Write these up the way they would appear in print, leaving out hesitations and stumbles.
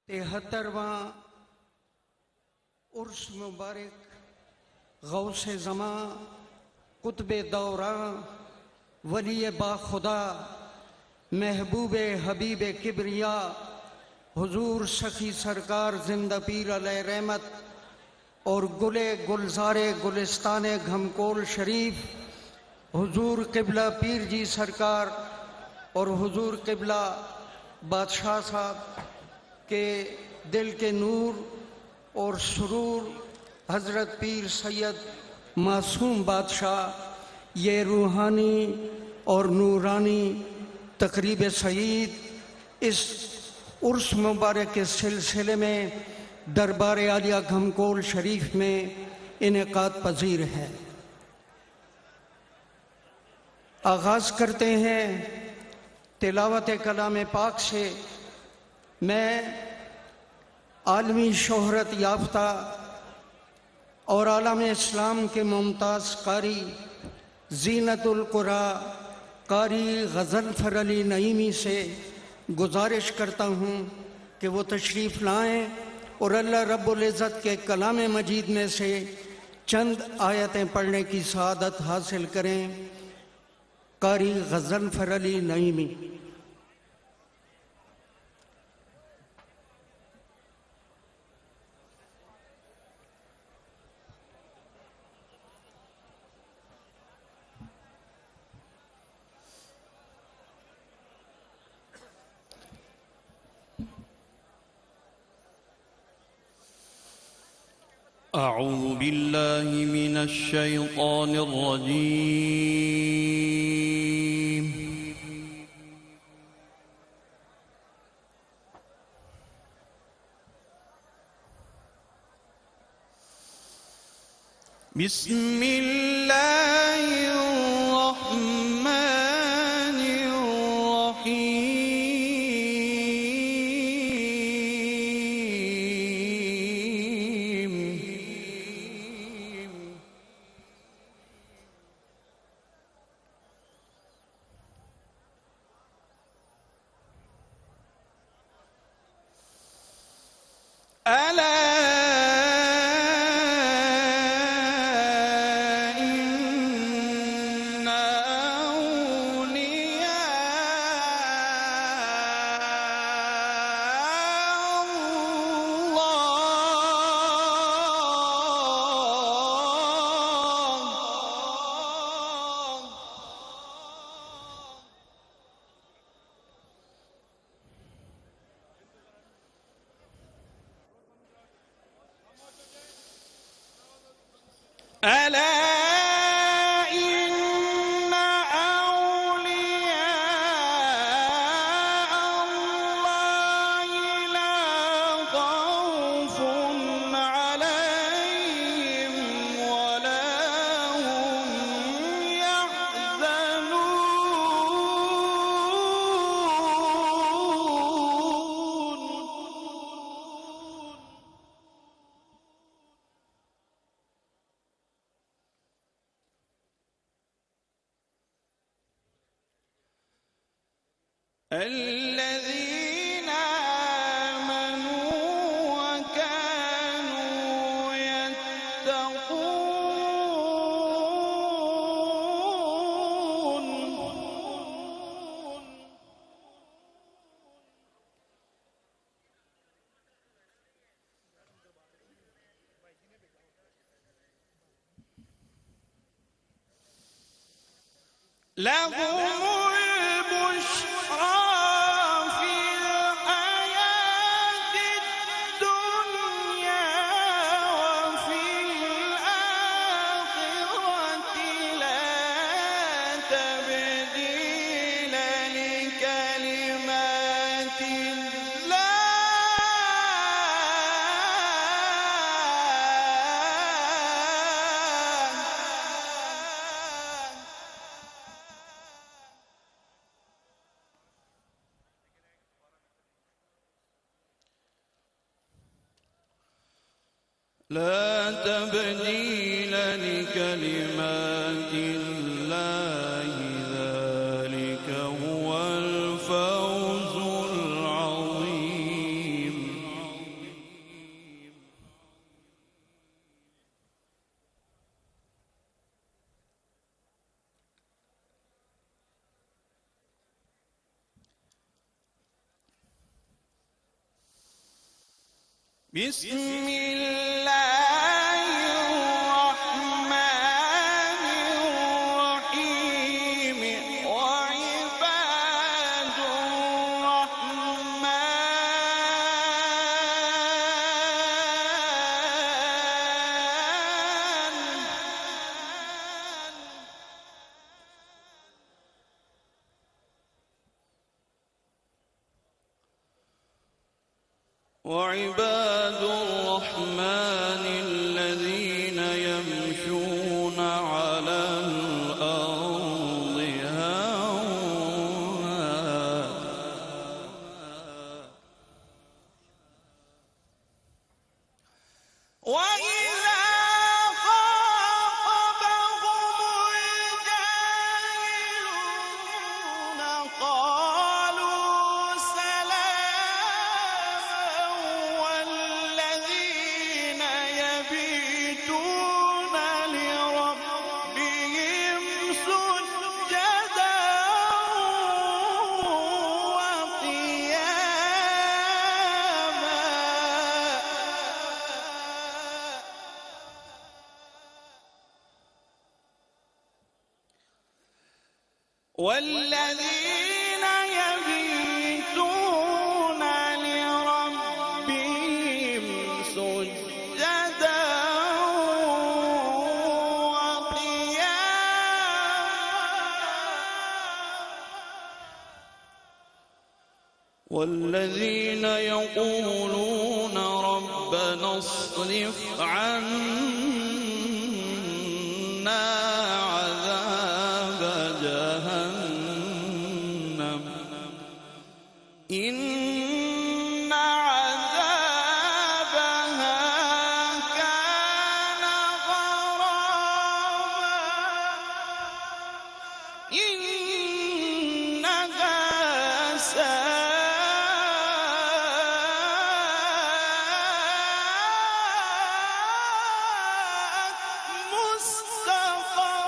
73واں عرس مبارک غوث زماں قطب دوراں ولی با خدا محبوب حبیب کبریا حضور سخی سرکار زندہ پیر علیہ رحمت اور گلزار گلستان گھمکول شریف حضور قبلہ پیر جی سرکار اور حضور قبلہ بادشاہ صاحب کے دل کے نور اور سرور حضرت پیر سید معصوم بادشاہ، یہ روحانی اور نورانی تقریب سعید اس عرس مبارک کے سلسلے میں دربار عالیہ گھمکول شریف میں انعقاد پذیر ہے۔ آغاز کرتے ہیں تلاوت کلام پاک سے۔ میں عالمی شہرت یافتہ اور عالم اسلام کے ممتاز قاری زینت القرآ قاری غضنفر علی نعیمی سے گزارش کرتا ہوں کہ وہ تشریف لائیں اور اللہ رب العزت کے کلام مجید میں سے چند آیتیں پڑھنے کی سعادت حاصل کریں۔ قاری غضنفر علی نعیمی۔ أعوذ بالله من الشيطان الرجيم بسم الله الرحمن الرحيم ألا إن أولياء ألا إن أولياء الله لا خوف عليهم ولا هم يحزنون الذين آمنوا وكانوا يتقون لهم البشرى في الحياة الدنيا وفي الآخرة لا تبديل لكلمات لا تبديل لكلمات الله ذلك هو الفوز العظيم بسم الله الرحمن الرحيم وعباد الرحمن الذين يمشون على الأرض هونا وإذا خاطبهم الجاهلون قالوا سلاما والذين يبيتون لربهم سجدا وقياما والذين يبيتون لربهم سجدا وقياما والذين يقولون ربنا اصرف عنا عذاب جهنم إن عذابها كان غراما إنها ساءت مستقرا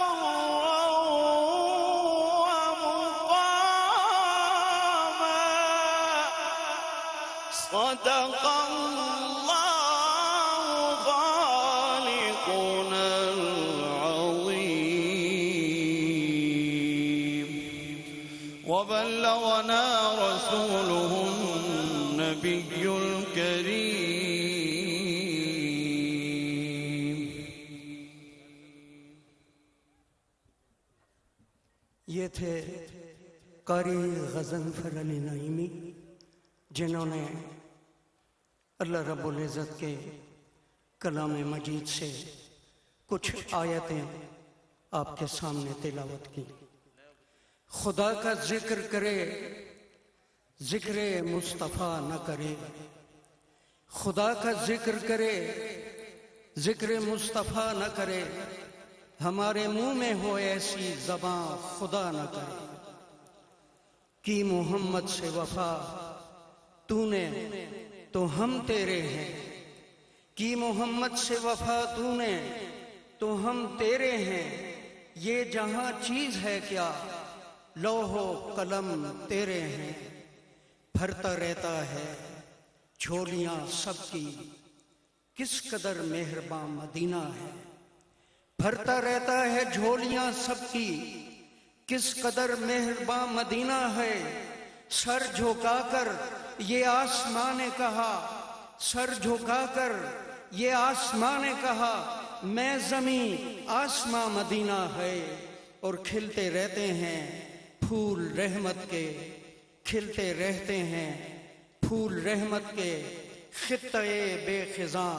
ومقاما صدق الله خالقنا العظيم وبلغنا رسوله النبي الكريم. یہ تھے قاری غضنفر علی نعیمی جنہوں نے اللہ رب العزت کے کلام مجید سے کچھ آیتیں آپ کے سامنے تلاوت کی. خدا کا ذکر کرے ذکر مصطفیٰ نہ کرے، خدا کا ذکر کرے ذکر مصطفیٰ نہ کرے، ہمارے منہ میں ہو ایسی زباں خدا نہ کرے. کی محمد سے وفا تو نے تو ہم تیرے ہیں، کی محمد سے وفا تو نے تو ہم تیرے ہیں. یہ جہاں چیز ہے کیا لوح و قلم تیرے ہیں. بھرتا رہتا ہے جھولیاں سب کی، کس قدر مہرباں مدینہ ہے. بھرتا رہتا ہے جھولیاں سب کی، کس قدر مہرباں مدینہ ہے. سر جھکا کر یہ آسمان نے کہا، سر جھکا کر یہ آسمان نے کہا، میں زمین آسماں مدینہ ہے. اور کھلتے رہتے ہیں پھول رحمت کے، کھلتے رہتے ہیں پھول رحمت کے. خطہ بے خزاں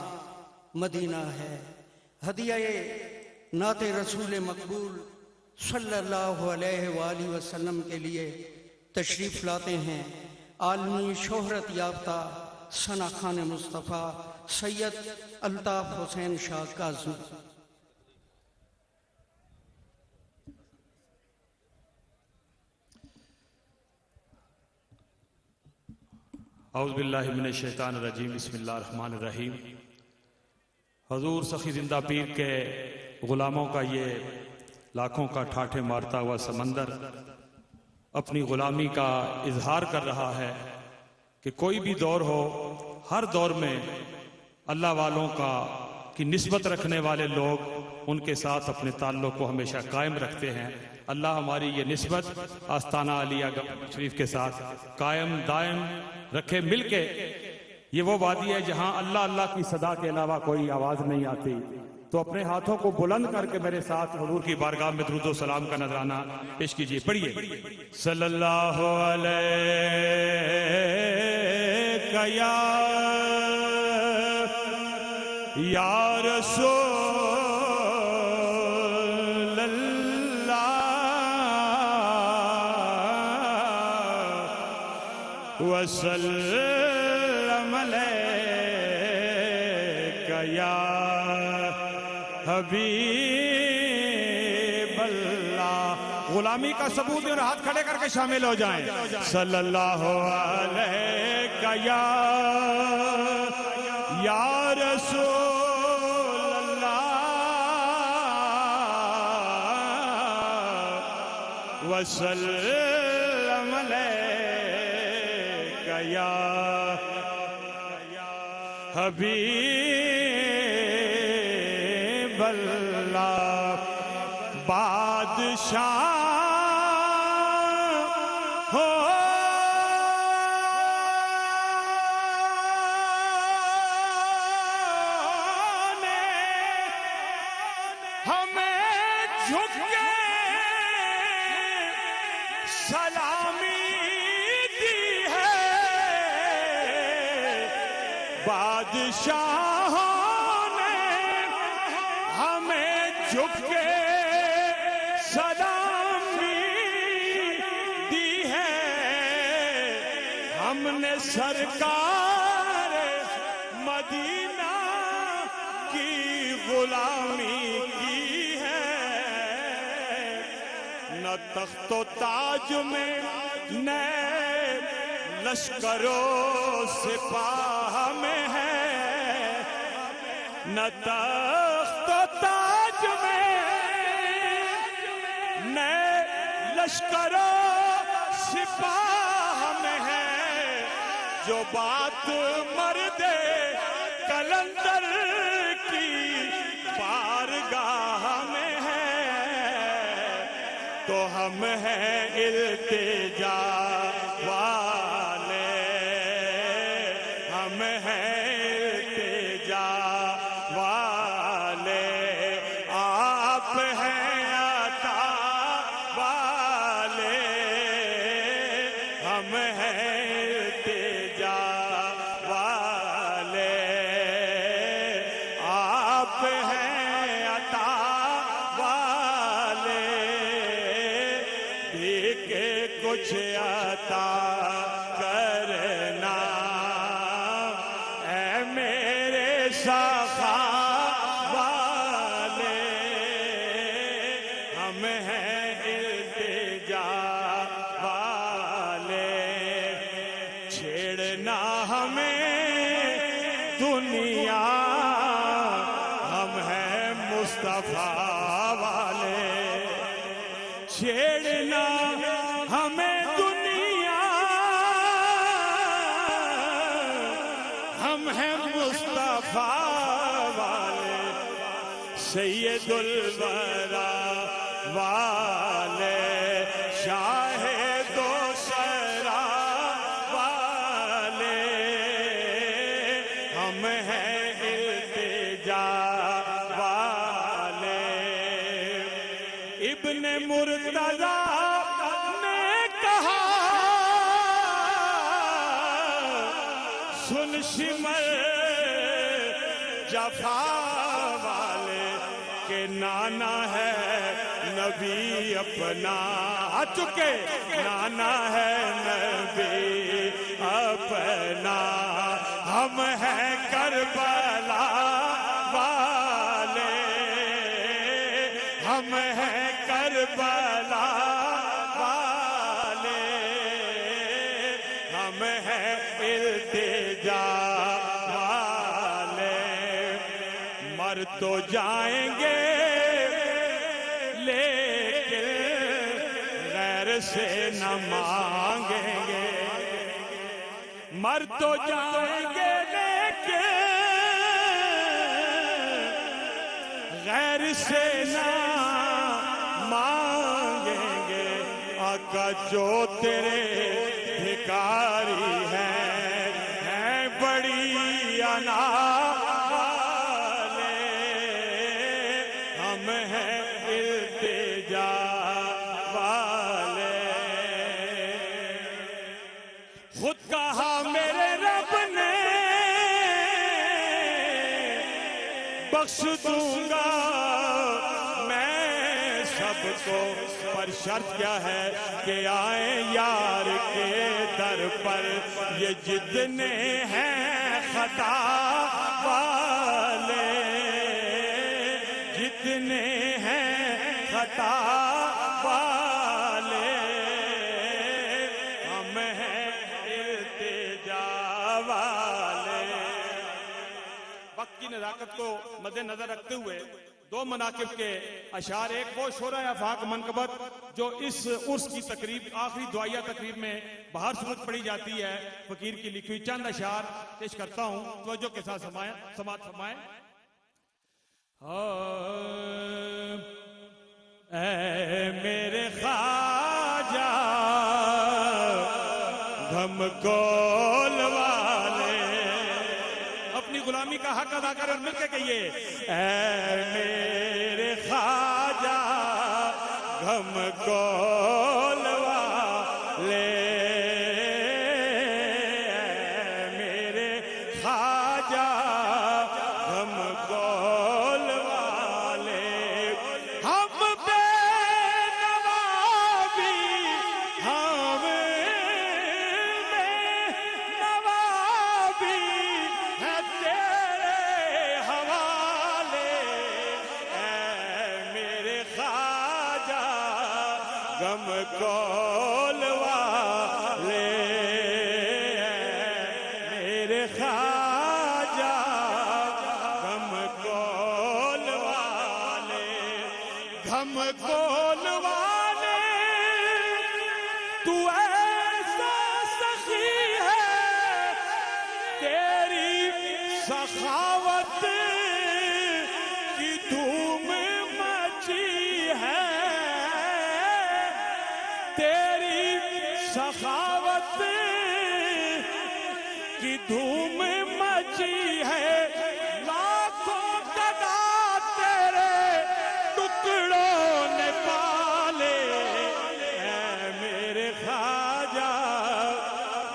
مدینہ ہے. ہدیہ نعت رسول مقبول صلی اللہ علیہ وآلہ وسلم کے لیے تشریف لاتے ہیں عالمی شہرت یافتہ ثنا خان مصطفیٰ سید الطاف حسین شاہ کاظمی. اعوذ باللہ من الشیطان الرجیم. بسم اللہ الرحمن الرحیم. حضور سخی زندہ پیر کے غلاموں کا یہ لاکھوں کا ٹھاٹھے مارتا ہوا سمندر اپنی غلامی کا اظہار کر رہا ہے کہ کوئی بھی دور ہو، ہر دور میں اللہ والوں کی نسبت رکھنے والے لوگ ان کے ساتھ اپنے تعلق کو ہمیشہ قائم رکھتے ہیں۔ اللہ ہماری یہ نسبت آستانہ علیہ گنج شریف کے ساتھ قائم دائم رکھے۔ مل کے یہ وہ وادی ہے جہاں اللہ اللہ کی صدا کے علاوہ کوئی آواز نہیں آتی، تو اپنے ہاتھوں کو بلند کر کے میرے ساتھ حضور کی بارگاہ میں درود و سلام کا نذرانہ پیش کیجئے۔ پڑھیے صلی اللہ علیہ یا رسول اللہ وسلم علیک یا حبیب اللہ۔ غلامی کا ثبوت اور ہاتھ کھڑے کر کے شامل ہو جائیں۔ صلی اللہ علیہ یا رسول اللہ وسلم علیک یا حبیب اللہ۔ بادشاہ ہو ہمیں جھک کے سلامی دی ہے، بادشاہوں نے ہمیں جھک کے سلامی دی ہے، ہم نے سرکار مدینہ کی غلامی کی ہے، نہ تخت و تاج میں نہ لشکر و سپاہ میں ہے، نہ تخت و تاج میں نہ لشکر و سپاہ میں ہے، جو بات مرد کلندر کی بارگاہ میں ہے، تو ہم ہیں التجا والے، ہم ہیں التجا والے، آپ ہیں عطا والے، ہم ہیں التجا والے، آپ ہیں عطا والے، دے کے کچھ عطا کرنا اے میرے سخا والے، ہم ہیں التجا والے، چھیڑنا ہمیں دنیا، ہم ہیں مصطفیٰ والے، چھیڑنا ہمیں دنیا، ہم ہیں مصطفیٰ والے، سید الورا والے، شاہ دو سرا والے، ہم ہیں التجا والے۔ ابن مرتضیٰ نے کہا سن شمر جفا والے کہ نانا ہے نبی اپنا، آ چکے نانا ہے نبی اپنا، ہم ہیں کربلا والے، ہم ہیں کربلا والے، ہم ہیں التجا والے، مر تو جائیں گے لیکن غیر سے نہ مانگیں گے، مر تو جائیں گے لیکن غیر سے نہ مانگیں گے آقا جو تیرے بھکاری ہیں بڑی انا والے ہم ہیں التجا والے خود کہا میرے رب نے بخش دوں گا میں سب کو پر شرط کیا ہے کہ آئیں یار کے در پر یہ جتنے ہیں خطا والے جتنے ہیں خطا والے ہم ہیں التجا والے وقت کی نزاکت کو مد نظر رکھتے ہوئے دو مناقب کے اشعار ایک وہ شورۂ آفاق منقبت جو اس عرس کی تقریب آخری دعائیہ تقریب میں بہر صورت پڑھی جاتی ہے فقیر کی لکھی ہوئی چند اشعار پیش کرتا ہوں توجہ کے ساتھ سماعت فرمائیں اے میرے خواجہ غم گول والے اپنی غلامی کا حق ادا کر اور مل کے کہیے اے میرے خواجہ غم گول والے اے میرے خواجہ غم گول والے ہم بے نوابی ہم بے نوابی ہے تیرے حوالے اے میرے خواجہ غم گول والے میرے خواجہ غم گول والے غم گول والے تو ایسا سخی ہے تیری سخاوت کی دھوم مچی ہے تیری سخاوت کی دھوم مچی ہے لاکھوں گدا تیرے ٹکڑوں نے پالے اے میرے خواجہ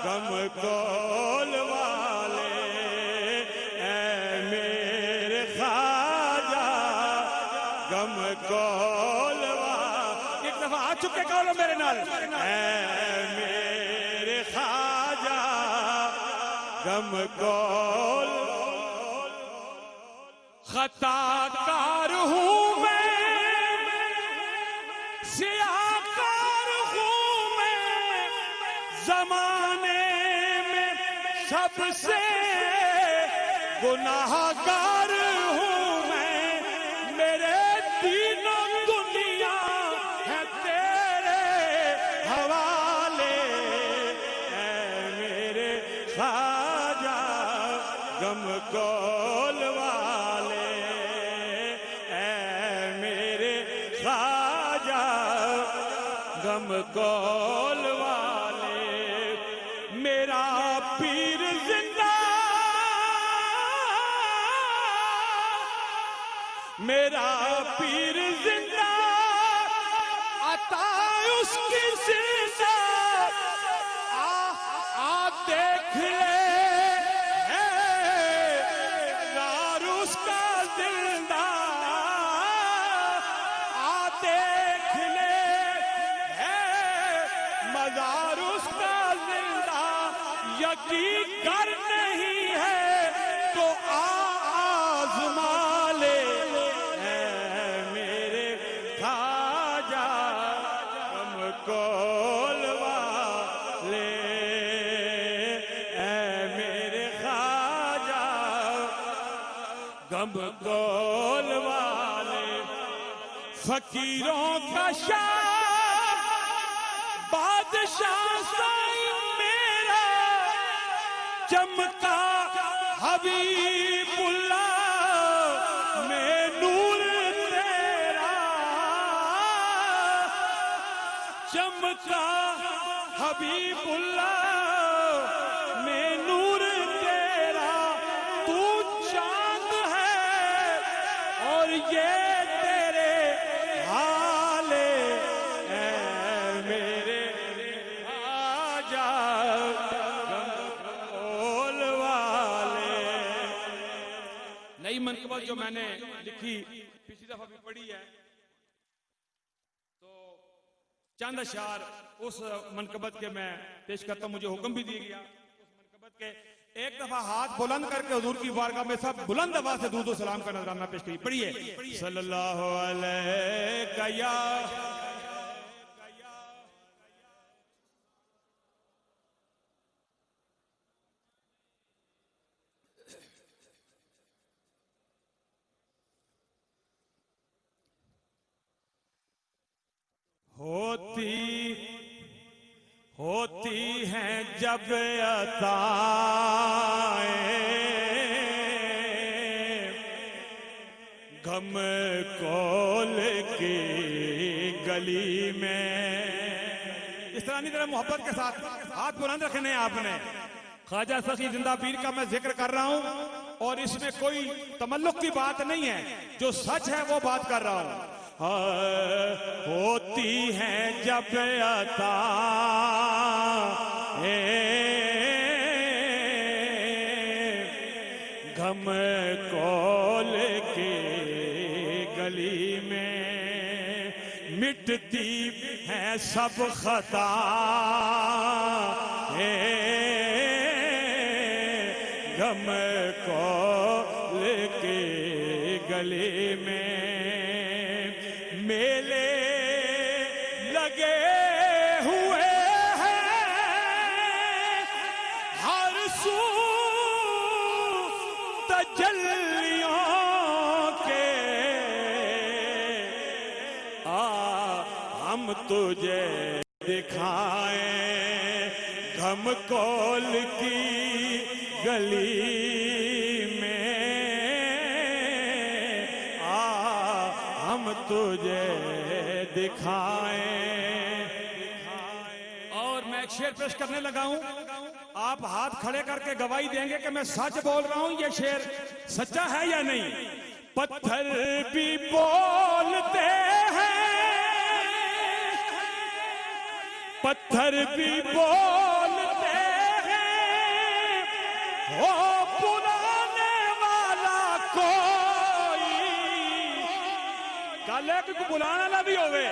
غم گول والے اے میرے خواجہ غم گول والے ایک دفعہ آ چکے کہو میرے نال اے میرے خواجہ غم گول خطا کار ہوں میں سیاہ کار ہوں میں زمانے میں سب سے گناہ گار ہوں میں میرے تینوں دنیا ہے تیرے حوالے اے میرے خواجہ غم گول والے اے میرے خواجہ غم گول والے میرا پیر زندہ میرا پیر زندہ عطا اس کی زندہ آ دیکھ لے یار اس کا زندہ آ دیکھ لے مزار اس کا زندہ یقین گر نہیں ہے تو آزما لے اے میرے خواجہ غم گول والے اے میرے خواجہ غم گول والے فقیروں کا شاہ بادشاہ سائی میرا چمکا حبیب اللہ میں نور چمکا حبیب اللہ میں نور تیرا، تو چاند ہے اور یہ تیرے حال اے میرے آجا گول والے۔ نئی منقبت جو میں نے لکھی پچھلی دفعہ بھی پڑھی ہے، چند اشعار اس منقبت کے میں پیش کرتا ہوں، مجھے حکم بھی دی گیا اس منقبت کے ایک دفعہ ہاتھ بلند کر کے حضور کی بارگاہ میں سب بلند آواز سے درود و سلام کا نذرانہ پیش کریے۔ پڑھیے صلی اللہ علیہ یا ہوتی ہیں جب عطائیں غم کول کی گلی میں۔ اس طرح نہیں طرح محبت کے ساتھ ہاتھ بلند رکھنے ہیں آپ نے۔ خواجہ سخی زندہ پیر کا میں ذکر کر رہا ہوں اور اس میں کوئی تملق کی بات نہیں ہے، جو سچ ہے وہ بات کر رہا ہوں۔ ہوتی ہیں جب عطائیں غم کول کی گلی میں، مٹتی ہیں سب خطائیں غم کول کی گلی میں، میلے لگے ہوئے ہیں ہر سو تجلیوں کے، ہم تجھے دکھائیں غم کول کی گلی میں، ہم تجھے دکھائیں۔ اور میں ایک شعر پیش کرنے لگا ہوں، آپ ہاتھ کھڑے کر کے گواہی دیں گے کہ میں سچ بول رہا ہوں، یہ شعر سچا ہے یا نہیں۔ پتھر بھی بولتے ہیں، پتھر بھی بولتے ہیں، وہ بلانے والا کوئی، کالے کو بلانا نہ بھی ہوئے۔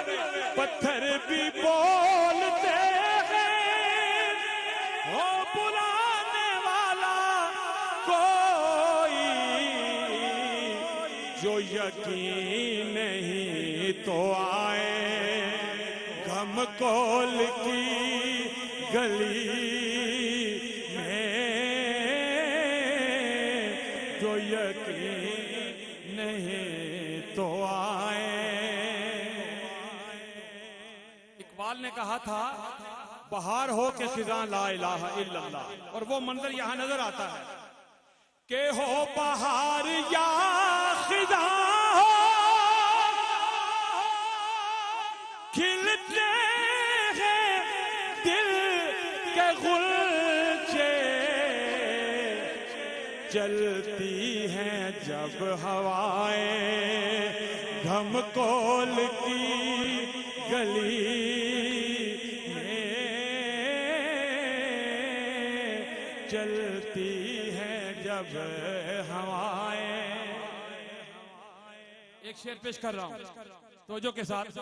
پتھر بھی بولتے ہیں، وہ بلانے والا کوئی، جو یقین نہیں تو آئے غم کول کی گلی میں، جو یقین نہیں تو آئے۔ اقبال نے کہا تھا بہار ہو کے خزاں لا الہ الا اللہ، اور وہ منظر یہاں نظر آتا ہے کہ ہو بہار یا خزاں ہو، کھلتے ہیں دل کے غلچے، چلتی ہیں جب ہوائیں غم کول کی گلی میں، چلتی ہیں جب ہوائیں۔ ایک شعر پیش کر رہا ہوں توجہ کے ساتھ۔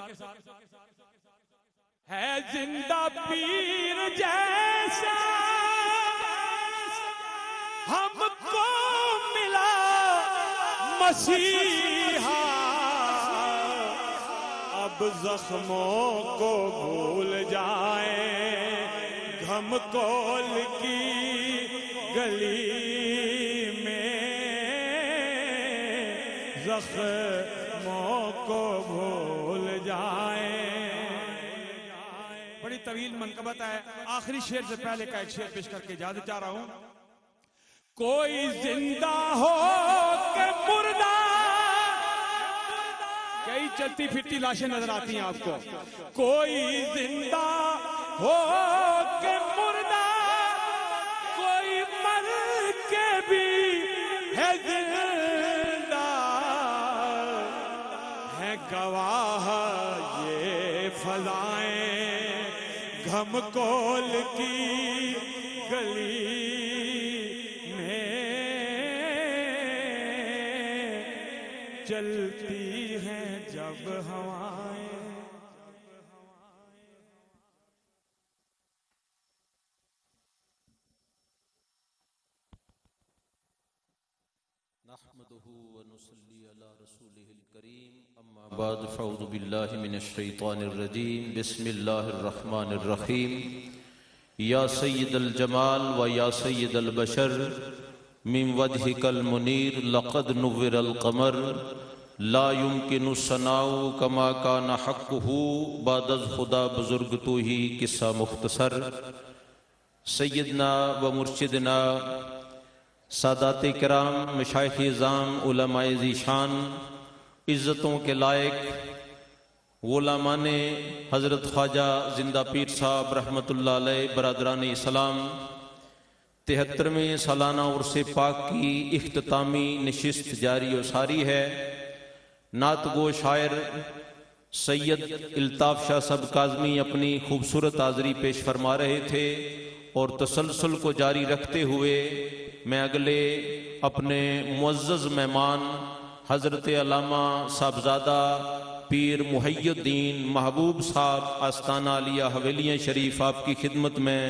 ہے زندہ پیر جیسا ہم کو ملا مسیحا، اب زخموں کو بھول جائیں غم کول کی گلی میں، زخموں کو بھول جائیں۔ بڑی طویل منقبت ہے، آخری شعر سے پہلے کا ایک شعر پیش کر کے اجازت چاہ رہا ہوں۔ کوئی زندہ ہو کہ مردہ کئی چلتی پھرتی لاشیں نظر آتی ہیں آپ کو. کوئی زندہ ہو کے مردہ، کوئی مر کے بھی ہے زندہ، ہے گواہ یہ فضائیں گھم کول کی گلی میں چلتی ہیں جب ہوائیں. نحمده ونصلي على رسوله الكريم اما بعد فاعوذ بالله من الشيطان الرجيم بسم الله الرحمن الرحيم يا سيد الجمال ويا سيد البشر من وجهك المنير لقد نور القمر لا يمكن الثناء كما كان حقه بعد از خدا بزرگ تو ہی قصہ مختصر. سیدنا و مرشدنا سادات کرام، مشائخ اعظام، علماء ذیشان، عزتوں کے لائق غلامان حضرت خواجہ زندہ پیر صاحب رحمۃ اللہ علیہ، برادران اسلام، 73ویں سالانہ عرس پاک کی اختتامی نشست جاری و ساری ہے. نعت گو شاعر سید الطاف شاہ صاحب کاظمی اپنی خوبصورت حاضری پیش فرما رہے تھے، اور تسلسل کو جاری رکھتے ہوئے میں اگلے اپنے معزز مہمان حضرت علامہ صاحبزادہ پیر محی الدین محبوب صاحب آستانہ عالیہ حویلیاں شریف آپ کی خدمت میں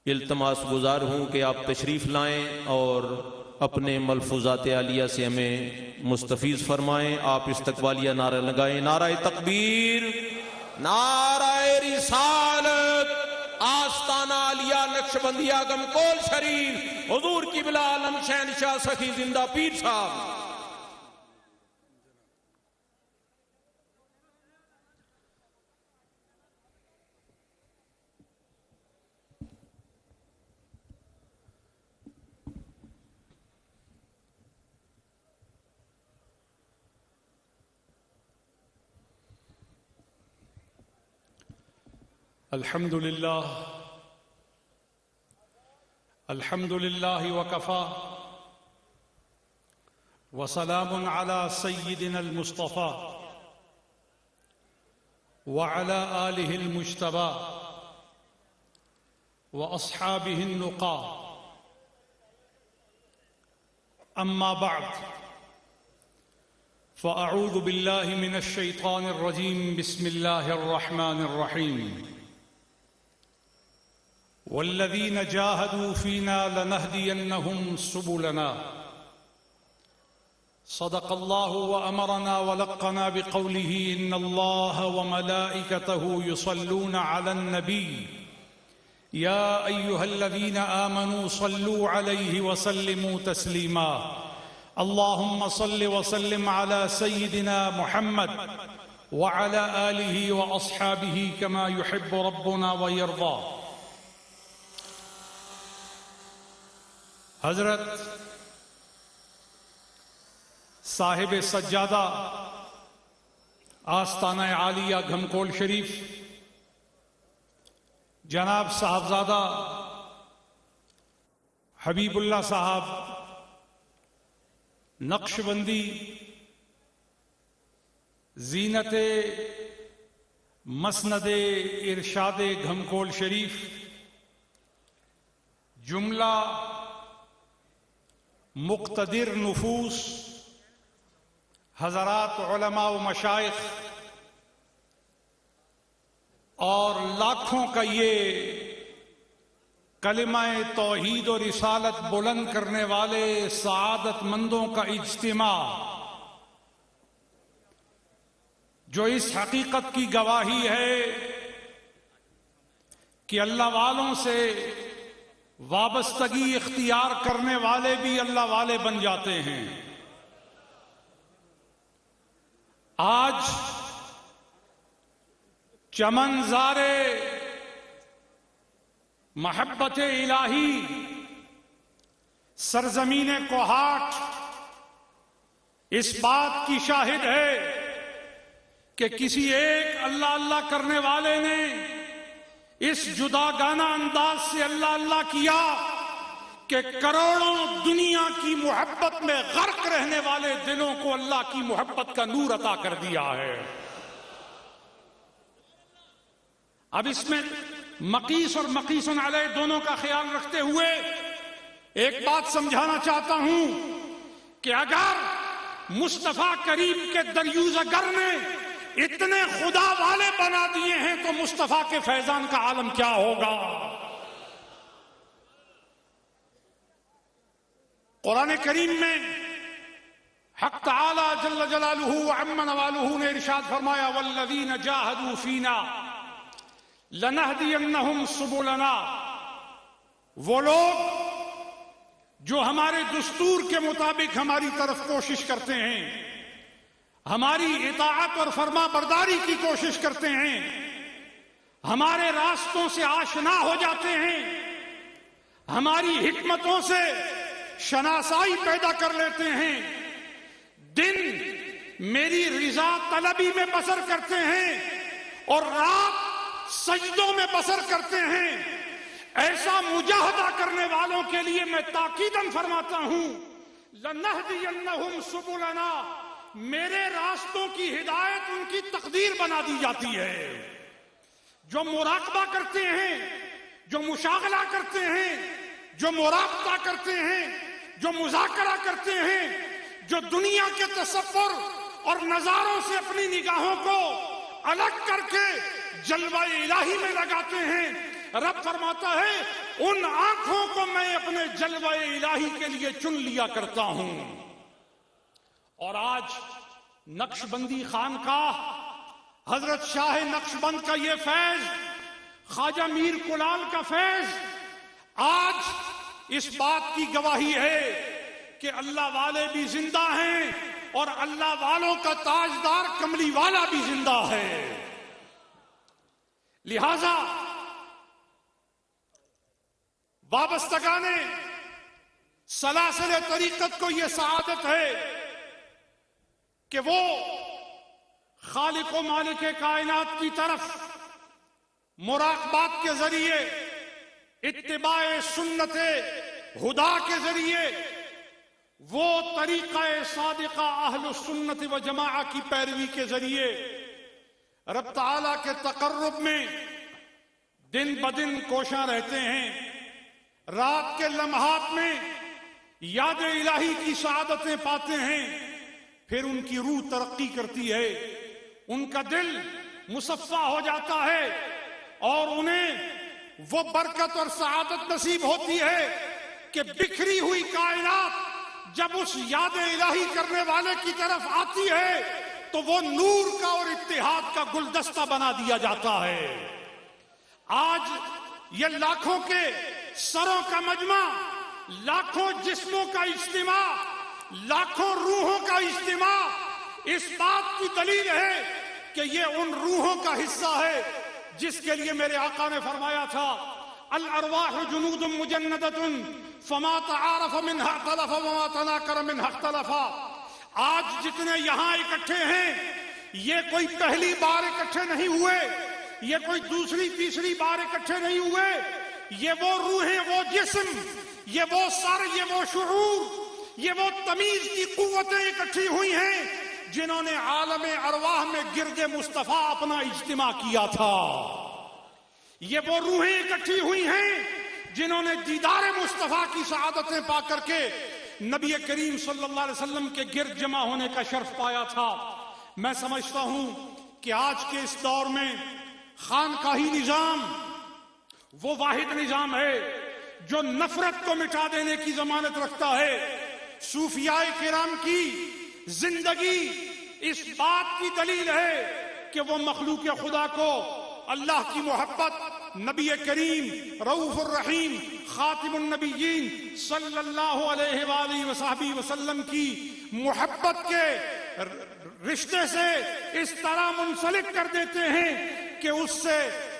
التماس گزار ہوں کہ آپ تشریف لائیں اور اپنے ملفوظات عالیہ سے ہمیں مستفیض فرمائیں. آپ استقبالیہ نعرہ لگائیں. نعرہ تکبیر، نعرہ رسالت، آستانہ عالیہ نقشبندیہ گمکول شریف، حضور قبلہ عالم شہنشاہ سخی زندہ پیر صاحب. الحمد لله وكفى وسلام على سيدنا المصطفى وعلى آله المجتبى وأصحابه النقى. أما بعد، فأعوذ بالله من الشيطان الرجيم. بسم الله الرحمن الرحيم. والذين جاهدوا فينا لنهدينهم سبلنا. صدق الله وأمرنا ولقنا بقوله إن الله وملائكته يصلون على النبي يا أيها الذين آمنوا صلوا عليه وسلموا تسليما. اللهم صل وسلم على سيدنا محمد وعلى آله وأصحابه كما يحب ربنا ويرضى. حضرت صاحب سجادہ آستانہ عالیہ گھمکول شریف جناب صاحبزادہ حبیب اللہ صاحب نقشبندی زینت مسند ارشاد گھمکول شریف، جملہ مقتدر نفوس حضرات علماء و مشائخ اور لاکھوں کا یہ کلمہ توحید و رسالت بلند کرنے والے سعادت مندوں کا اجتماع، جو اس حقیقت کی گواہی ہے کہ اللہ والوں سے وابستگی اختیار کرنے والے بھی اللہ والے بن جاتے ہیں. آج چمن زارے محبت الہی سرزمین کوہاٹ اس بات کی شاہد ہے کہ کسی ایک اللہ اللہ کرنے والے نے اس جداگانہ انداز سے اللہ اللہ کیا کہ کروڑوں دنیا کی محبت میں غرق رہنے والے دلوں کو اللہ کی محبت کا نور عطا کر دیا ہے۔ اب اس میں مقیس اور مقیس علیہ دونوں کا خیال رکھتے ہوئے ایک بات سمجھانا چاہتا ہوں کہ اگر مصطفیٰ کریم کے دریوزہ گر نے اتنے خدا والے بنا دیے ہیں تو مصطفیٰ کے فیضان کا عالم کیا ہوگا۔ قرآن کریم میں حق تعالی جل جلالہ وعم نوالہ نے ارشاد فرمایا والذین جاہدوا فینا لنہدینہم سبلنا، وہ لوگ جو ہمارے دستور کے مطابق ہماری طرف کوشش کرتے ہیں، ہماری اطاعت اور فرما برداری کی کوشش کرتے ہیں، ہمارے راستوں سے آشنا ہو جاتے ہیں، ہماری حکمتوں سے شناسائی پیدا کر لیتے ہیں، دن میری رضا طلبی میں بسر کرتے ہیں اور رات سجدوں میں بسر کرتے ہیں، ایسا مجاہدہ کرنے والوں کے لیے میں تاکیداً فرماتا ہوں لَنَهْدِيَنَّهُمْ سُبُلَنَا، میرے راستوں کی ہدایت ان کی تقدیر بنا دی جاتی ہے۔ جو مراقبہ کرتے ہیں، جو مشاغلہ کرتے ہیں، جو مرابطہ کرتے ہیں، جو مذاکرہ کرتے ہیں، جو دنیا کے تصور اور نظاروں سے اپنی نگاہوں کو الگ کر کے جلوہ الہی میں لگاتے ہیں، رب فرماتا ہے ان آنکھوں کو میں اپنے جلوہ الہی کے لیے چن لیا کرتا ہوں۔ اور آج نقش بندی خانقاہ، حضرت شاہ نقش بند کا یہ فیض، خواجہ میر کلال کا فیض آج اس بات کی گواہی ہے کہ اللہ والے بھی زندہ ہیں اور اللہ والوں کا تاجدار کملی والا بھی زندہ ہے۔ لہذا وابستگان سلاسل طریقت کو یہ سعادت ہے کہ وہ خالق و مالک کائنات کی طرف مراقبات کے ذریعے، اتباع سنت ہدا کے ذریعے، وہ طریقہ صادقہ اہل السنت و جماعہ کی پیروی کے ذریعے رب تعالیٰ کے تقرب میں دن بدن کوشاں رہتے ہیں، رات کے لمحات میں یاد الہی کی سعادتیں پاتے ہیں، پھر ان کی روح ترقی کرتی ہے، ان کا دل مصفا ہو جاتا ہے اور انہیں وہ برکت اور سعادت نصیب ہوتی ہے کہ بکھری ہوئی کائنات جب اس یاد الہی کرنے والے کی طرف آتی ہے تو وہ نور کا اور اتحاد کا گلدستہ بنا دیا جاتا ہے۔ آج یہ لاکھوں کے سروں کا مجمع، لاکھوں جسموں کا اجتماع، لاکھوں روحوں کا اجتماع اس بات کی دلیل ہے کہ یہ ان روحوں کا حصہ ہے جس کے لیے میرے آقا نے فرمایا تھا الارواح جنود مجندۃ فما تعارف منها اختلف وما تناکر منها اختلف۔ آج جتنے یہاں اکٹھے ہیں یہ کوئی پہلی بار اکٹھے نہیں ہوئے، یہ کوئی دوسری تیسری بار اکٹھے نہیں ہوئے، یہ وہ روحیں، وہ جسم، یہ وہ سر، یہ وہ شعور، یہ وہ تمیز کی قوتیں اکٹھی ہوئی ہیں جنہوں نے عالم ارواح میں گرد مصطفیٰ اپنا اجتماع کیا تھا۔ یہ وہ روحیں اکٹھی ہوئی ہیں جنہوں نے دیدار مصطفیٰ کی سعادتیں پا کر کے نبی کریم صلی اللہ علیہ وسلم کے گرد جمع ہونے کا شرف پایا تھا۔ میں سمجھتا ہوں کہ آج کے اس دور میں خانقاہی نظام وہ واحد نظام ہے جو نفرت کو مٹا دینے کی ضمانت رکھتا ہے۔ صوفیاء کرام کی زندگی اس بات کی دلیل ہے کہ وہ مخلوق خدا کو اللہ کی محبت، نبی کریم رؤوف الرحیم خاتم النبیین صلی اللہ علیہ وآلہ وصحبہ وسلم کی محبت کے رشتے سے اس طرح منسلک کر دیتے ہیں کہ اس سے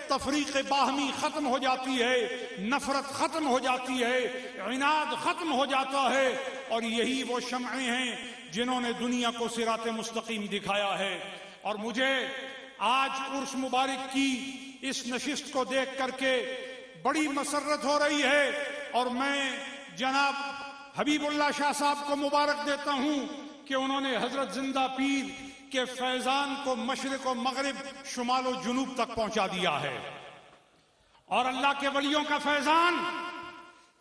تفریق باہمی ختم ہو جاتی ہے، نفرت ختم ہو جاتی ہے، عناد ختم ہو جاتا ہے، اور یہی وہ شمعیں ہیں جنہوں نے دنیا کو صراط مستقیم دکھایا ہے۔ اور مجھے آج عرس مبارک کی اس نشست کو دیکھ کر کے بڑی مسرت ہو رہی ہے، اور میں جناب حبیب اللہ شاہ صاحب کو مبارک دیتا ہوں کہ انہوں نے حضرت زندہ پیر کے فیضان کو مشرق و مغرب، شمال و جنوب تک پہنچا دیا ہے۔ اور اللہ کے ولیوں کا فیضان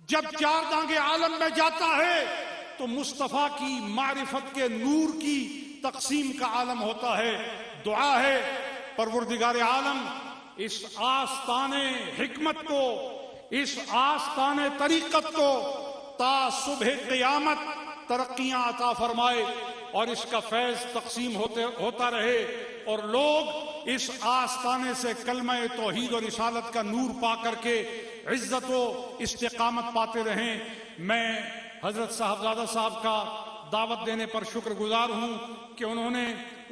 جب چار دانگے عالم میں جاتا ہے تو مصطفیٰ کی معرفت کے نور کی تقسیم کا عالم ہوتا ہے۔ دعا ہے پروردگار عالم اس آستان حکمت کو، اس آستان طریقت کو تا صبح قیامت ترقیاں عطا فرمائے، اور اس کا فیض تقسیم ہوتا رہے، اور لوگ اس آستانے سے کلمہ توحید اور رسالت کا نور پا کر کے عزت و استقامت پاتے رہیں۔ میں حضرت صاحبزادہ صاحب کا دعوت دینے پر شکر گزار ہوں کہ انہوں نے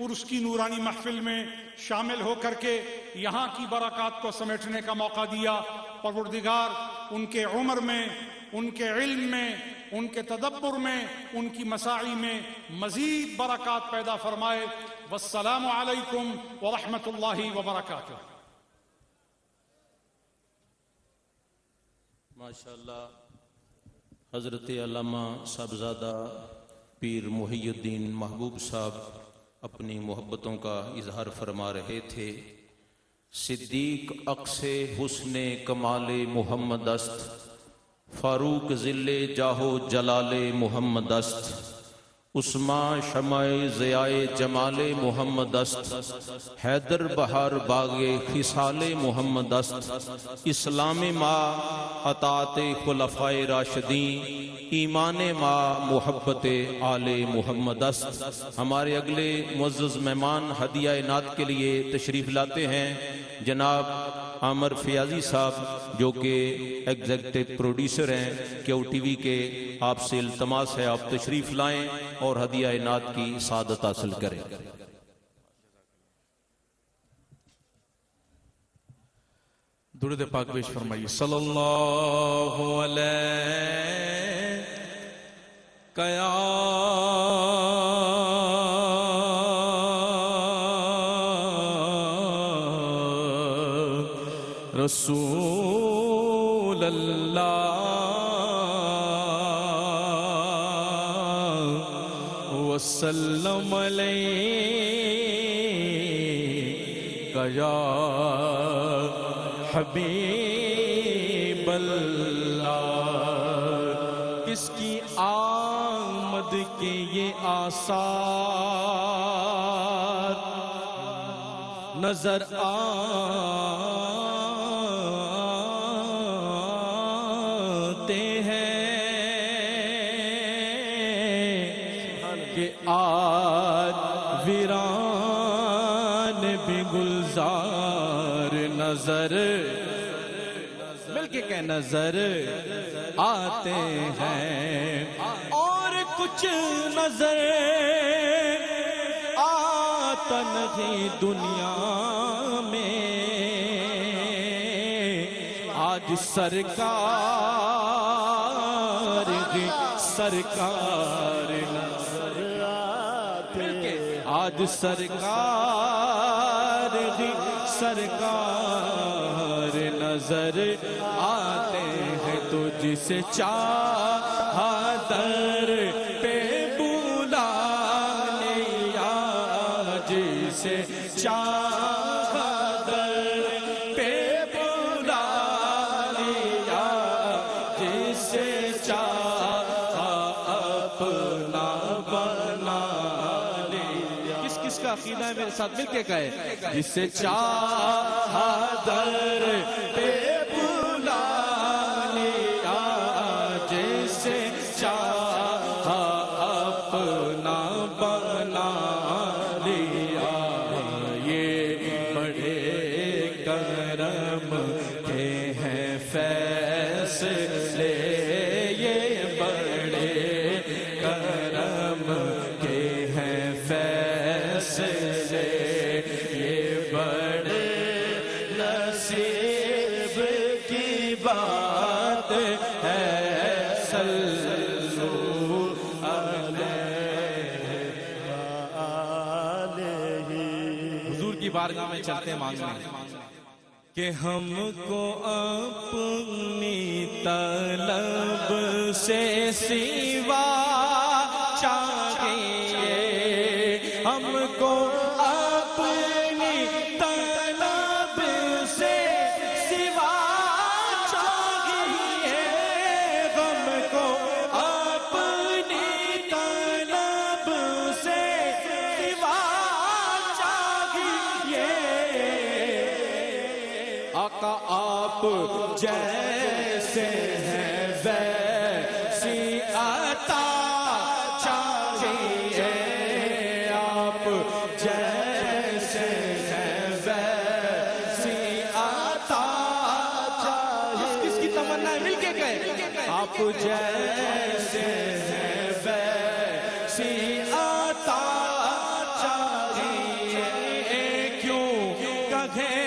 عرس کی نورانی محفل میں شامل ہو کر کے یہاں کی برکات کو سمیٹنے کا موقع دیا۔ پروردگار ان کے عمر میں، ان کے علم میں، ان کے تدبر میں، ان کی مساعی میں مزید برکات پیدا فرمائے۔ والسلام علیکم ورحمۃ اللہ وبرکاتہ۔ ماشاءاللہ حضرت علامہ صاحبزادہ پیر محی الدین محبوب صاحب اپنی محبتوں کا اظہار فرما رہے تھے۔ صدیق اقص حسن کمال محمد است، فاروق ذل جاہو جلال محمد است، عثمان شمع ضیاء جمال محمد است، حیدر بہار باغ خصال محمد است، اسلام ما اطاعت خلفائے راشدین، ایمان ما محبت آل محمد است۔ ہمارے اگلے معزز مہمان ہدیہ نعت کے لیے تشریف لاتے ہیں جناب عامر فیاضی صاحب، جو کہ ایگزیکٹو پروڈیوسر ہیں کیو ٹی وی کے۔ آپ سے التماس ہے آپ تشریف لائیں اور ہدیہ نعت کی سعادت حاصل کریں۔ درود پاک پیش فرمائیے۔ صلی اللہ علیہ یا رسول اللہ وسلم علیک یا حبیب اللہ۔ کس کی آمد کے یہ آثار نظر آتے ہیں کہ آج ویران بھی گلزار نظر مل کے کہ نظر آتے ہیں، اور کچھ نظر آتا نہیں دنیا میں۔ آج سرکار نظر آتے ہیں، آج سرکار نظر آتے ہیں، تو جسے چاہا در پہ بلا لیا، جسے چاہا در پہ بلا لیا، جسے چاہا اپنا بنا لیا۔ کس کس کا عقیدہ ہے میرے ساتھ مل کے کہے؟ جسے چاہا در پہ بلا لیا، جسے چاہا اپنا بنا لیا۔ یہ بڑے کرم کے ہیں فیصلے، یہ بڑے کرم کے ہیں فیصلے، یہ بڑے نصیب کی بات ہے۔ صلو علیہ وآلہ چلتے ہیں مانگنے کہ ہم کو اپنی طلب سے سوا چاہیے، ہم کو اپنی طلب سے سوا چاہیے، ہم کو اپنی طلب سے سوا چاہیے، آقا آپ جیسے ہیں ویسی عطا چاہیے، آپ جیسے ہیں ویسی عطا چاہیے، کس کی تمنا ہے مل کے گئے، آپ جیسے ہیں ویسی عطا چاہیے، کیوں کہیں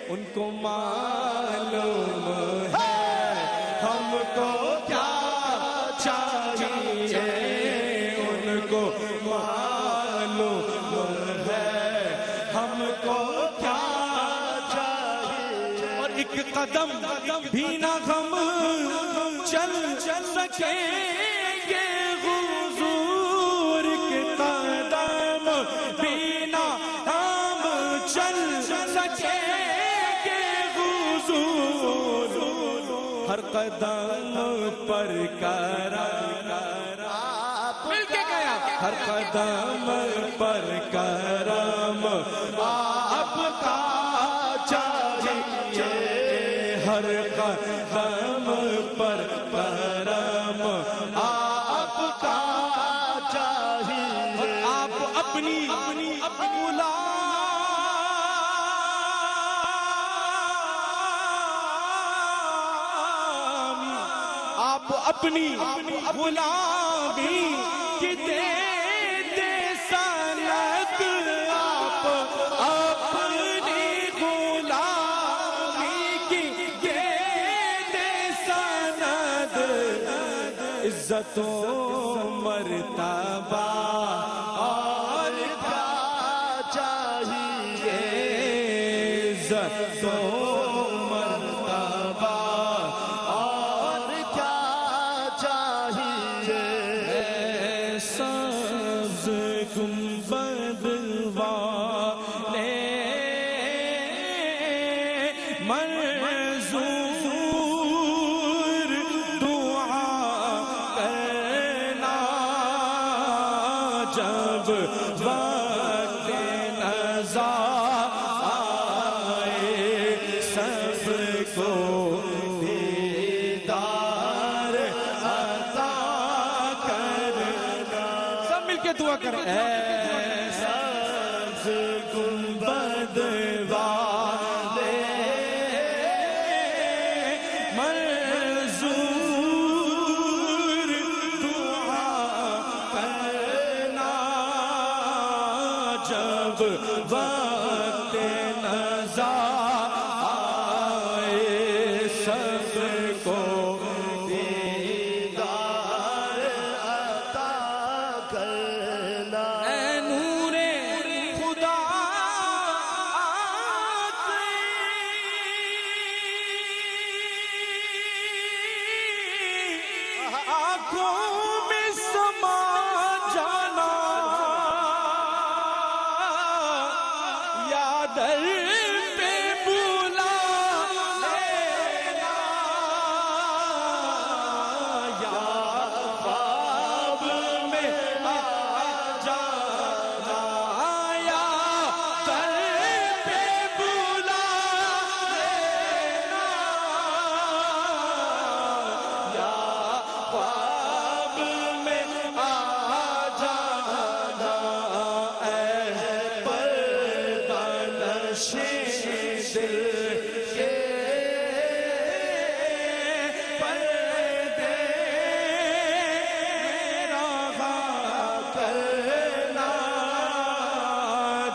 ان کو معلوم ہے ہم کو کیا چاہیے، ان کو معلوم ہے ہم کو کیا چاہیے، اور ایک قدم بھی نہ ہم چل سکیں گے حضور کے قدم بھی نہ ہم چل سکیں، ہر قدم پر کرم مل کے گیا، ہر قدم پر کرم آپ کا چاہیے، ہر قدم پر کرم آپ کا چاہیے، آپ اپنی آپ اپنی غلامی کی دے سند، آپ اپنی غلامی کی دے سند، عزت و مرتبہ اور کیا چاہیے، عزت و مرتبہ جب وقت نزا آئے سب کو دیدار عطا کرنا، سب مل کے دعا کریں، اے سبز گنبد والے منظور دعا کرنا، جب وقت نزا آئے سب کو دیدار عطا کرنا، اے نور خدا آنکھوں میں سما جانا، یا در پہ بلا لینا، یا خواب میں آ جانا، یا در پہ بلا لینا، یا خواب میں آ جانا،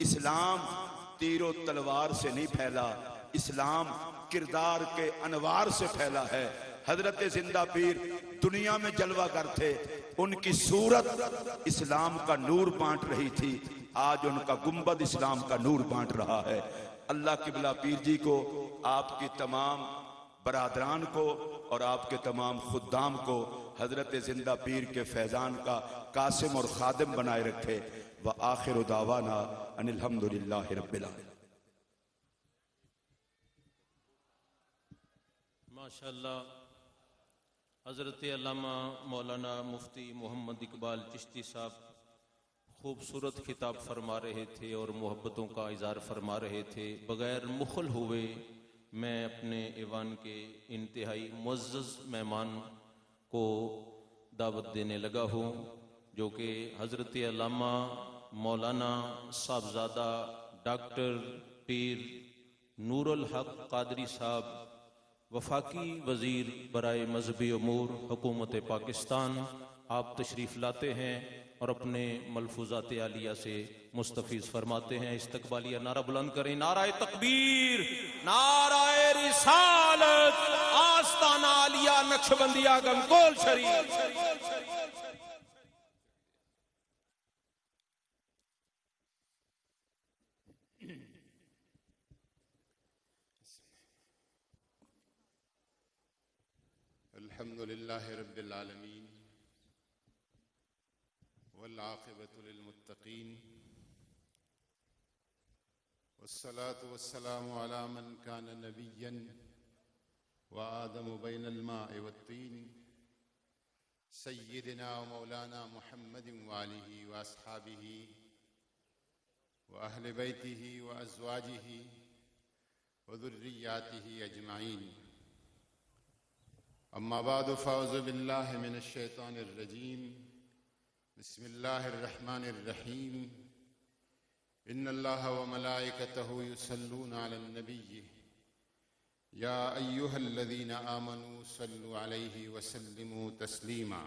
اسلام تیر و تلوار سے نہیں پھیلا، اسلام کردار کے انوار سے پھیلا ہے۔ حضرت زندہ پیر دنیا میں جلوہ گر تھے، ان کی صورت اسلام کا نور بانٹ رہی تھی، آج ان کا گنبد اسلام کا نور بانٹ رہا ہے۔ اللہ قبلہ پیر جی کو، آپ کی تمام برادران کو اور آپ کے تمام خدام کو حضرت زندہ پیر کے فیضان کا قاسم اور خادم بنائے رکھے۔ وآخر دعوانا ان الحمدللہ رب العالمین۔ ماشاءاللہ حضرت علامہ مولانا مفتی محمد اقبال چشتی صاحب خوبصورت خطاب فرما رہے تھے اور محبتوں کا اظہار فرما رہے تھے۔ بغیر مخل ہوئے میں اپنے ایوان کے انتہائی معزز مہمان کو دعوت دینے لگا ہوں، جو کہ حضرت علامہ مولانا صاحبزادہ ڈاکٹر پیر نور الحق قادری صاحب، وفاقی وزیر برائے مذہبی امور حکومت پاکستان، آپ تشریف لاتے ہیں اور اپنے ملفوظات عالیہ سے مستفیض فرماتے ہیں۔ استقبالیہ نعرہ بلند کریں، نعرہ تکبیر، نعرہ رسالت، آستانہ عالیہ نقشبندیہ گنگول شریف۔ الحمد للہ رب العالمین والعاقبۃ للمتقین والصلاة والسلام علی من کان نبیا وآدم بین الماء والطین سیدنا ومولانا محمد وآلہ واصحابہ وأہل بیتہ وازواجہ وذریاتہ اجمعین۔ اما بعد فاعوذ باللہ من الشیطان الرجیم، بسم اللہ الرحمن الرحیم۔ ان اللہ وملائکتہ یصلون علی النبی یا ایہا الذین آمنوا صلوا علیہ وسلموا تسلیما۔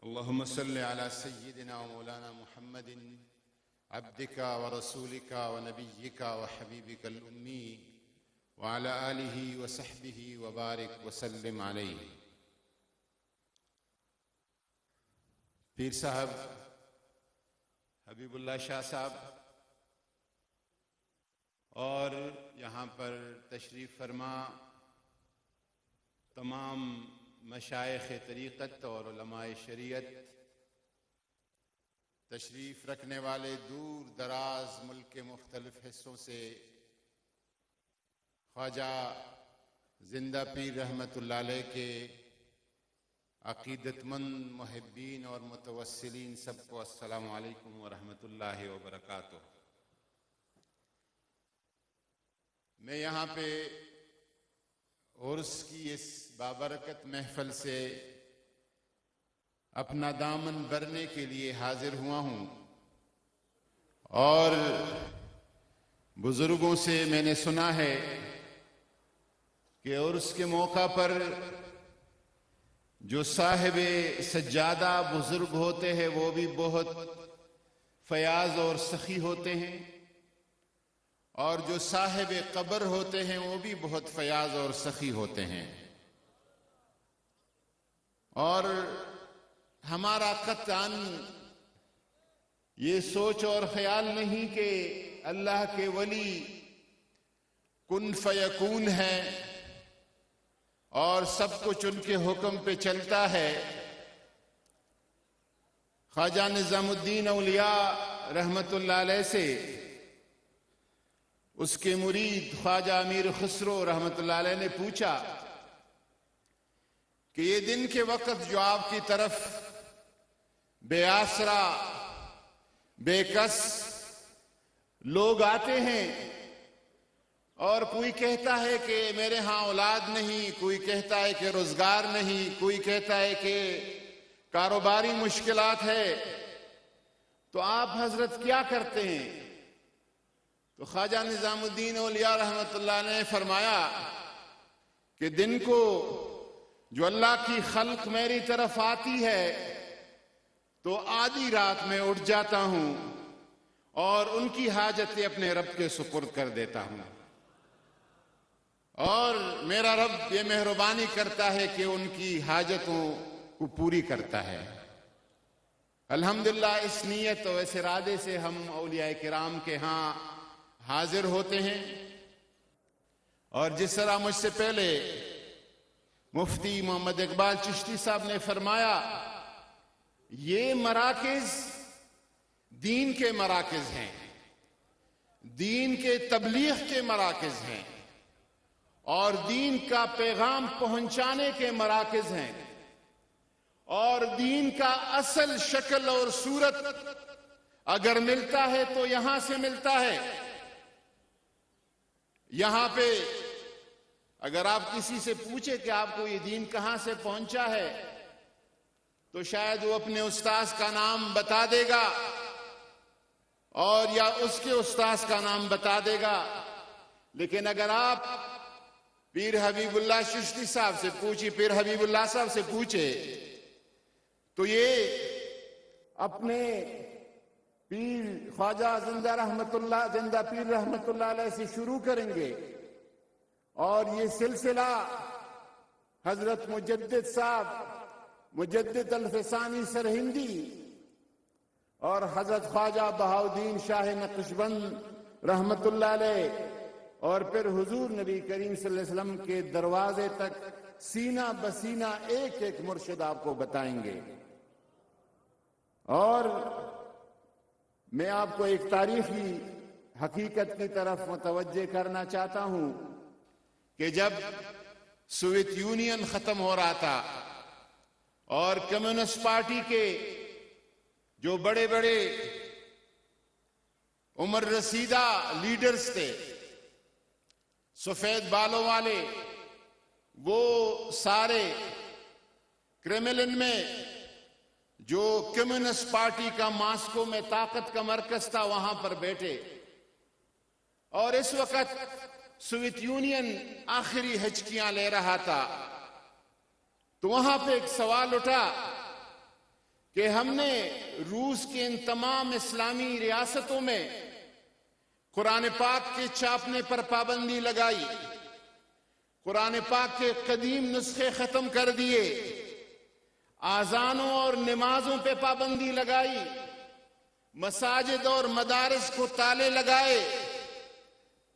اللہم صل علی سیدنا ومولانا محمد عبدک ورسولک ونبیک وحبیبک الامی وعلى آلہ وصحبہ وبارک وسلم علیہ۔ پیر صاحب حبیب اللہ شاہ صاحب اور یہاں پر تشریف فرما تمام مشائخ طریقت اور علماء شریعت، تشریف رکھنے والے دور دراز ملک کے مختلف حصوں سے، خواجہ زندہ پیر رحمت اللہ علیہ کے عقیدت مند محبین اور متوسلین سب کو السلام علیکم ورحمۃ اللہ وبرکاتہ۔ میں یہاں پہ عرس کی اس بابرکت محفل سے اپنا دامن بھرنے کے لیے حاضر ہوا ہوں، اور بزرگوں سے میں نے سنا ہے کہ عرس کے موقع پر جو صاحب سجادہ بزرگ ہوتے ہیں وہ بھی بہت فیاض اور سخی ہوتے ہیں، اور جو صاحب قبر ہوتے ہیں وہ بھی بہت فیاض اور سخی ہوتے ہیں۔ اور ہمارا قطعاً یہ سوچ اور خیال نہیں کہ اللہ کے ولی کن فیکون ہے اور سب کچھ ان کے حکم پہ چلتا ہے۔ خواجہ نظام الدین اولیاء رحمت اللہ علیہ سے اس کے مرید خواجہ امیر خسرو رحمت اللہ علیہ نے پوچھا کہ یہ دن کے وقت جو آپ کی طرف بے آسرا بے کس لوگ آتے ہیں، اور کوئی کہتا ہے کہ میرے ہاں اولاد نہیں، کوئی کہتا ہے کہ روزگار نہیں، کوئی کہتا ہے کہ کاروباری مشکلات ہے، تو آپ حضرت کیا کرتے ہیں؟ تو خواجہ نظام الدین اولیاء رحمت اللہ نے فرمایا کہ دن کو جو اللہ کی خلق میری طرف آتی ہے تو آدھی رات میں اٹھ جاتا ہوں اور ان کی حاجتیں اپنے رب کے سپرد کر دیتا ہوں، اور میرا رب یہ مہربانی کرتا ہے کہ ان کی حاجتوں کو پوری کرتا ہے۔ الحمدللہ اس نیت اور اس ارادے سے ہم اولیاء کرام کے ہاں حاضر ہوتے ہیں، اور جس طرح مجھ سے پہلے مفتی محمد اقبال چشتی صاحب نے فرمایا، یہ مراکز دین کے مراکز ہیں، دین کے تبلیغ کے مراکز ہیں، اور دین کا پیغام پہنچانے کے مراکز ہیں، اور دین کا اصل شکل اور صورت اگر ملتا ہے تو یہاں سے ملتا ہے۔ یہاں پہ اگر آپ کسی سے پوچھیں کہ آپ کو یہ دین کہاں سے پہنچا ہے تو شاید وہ اپنے استاذ کا نام بتا دے گا، اور یا اس کے استاذ کا نام بتا دے گا، لیکن اگر آپ پیر حبیب اللہ چشتی صاحب سے پوچھیں، پیر حبیب اللہ صاحب سے پوچھے تو یہ اپنے پیر خواجہ زندہ پیر رحمت اللہ علیہ سے شروع کریں گے، اور یہ سلسلہ حضرت مجدد صاحب مجدد الفسانی سرہندی اور حضرت خواجہ بہاؤدین شاہ نقشبند رحمت اللہ علیہ، اور پھر حضور نبی کریم صلی اللہ علیہ وسلم کے دروازے تک سینہ بسینہ ایک ایک مرشد آپ کو بتائیں گے۔ اور میں آپ کو ایک تاریخی حقیقت کی طرف متوجہ کرنا چاہتا ہوں کہ جب سوویت یونین ختم ہو رہا تھا اور کمیونسٹ پارٹی کے جو بڑے بڑے عمر رسیدہ لیڈرز تھے، سفید بالوں والے، وہ سارے کرملن میں جو کمیونسٹ پارٹی کا ماسکو میں طاقت کا مرکز تھا وہاں پر بیٹھے، اور اس وقت سوویت یونین آخری ہچکیاں لے رہا تھا، تو وہاں پہ ایک سوال اٹھا کہ ہم نے روس کے ان تمام اسلامی ریاستوں میں قرآن پاک کے چھاپنے پر پابندی لگائی، قرآن پاک کے قدیم نسخے ختم کر دیے، آذانوں اور نمازوں پہ پابندی لگائی، مساجد اور مدارس کو تالے لگائے،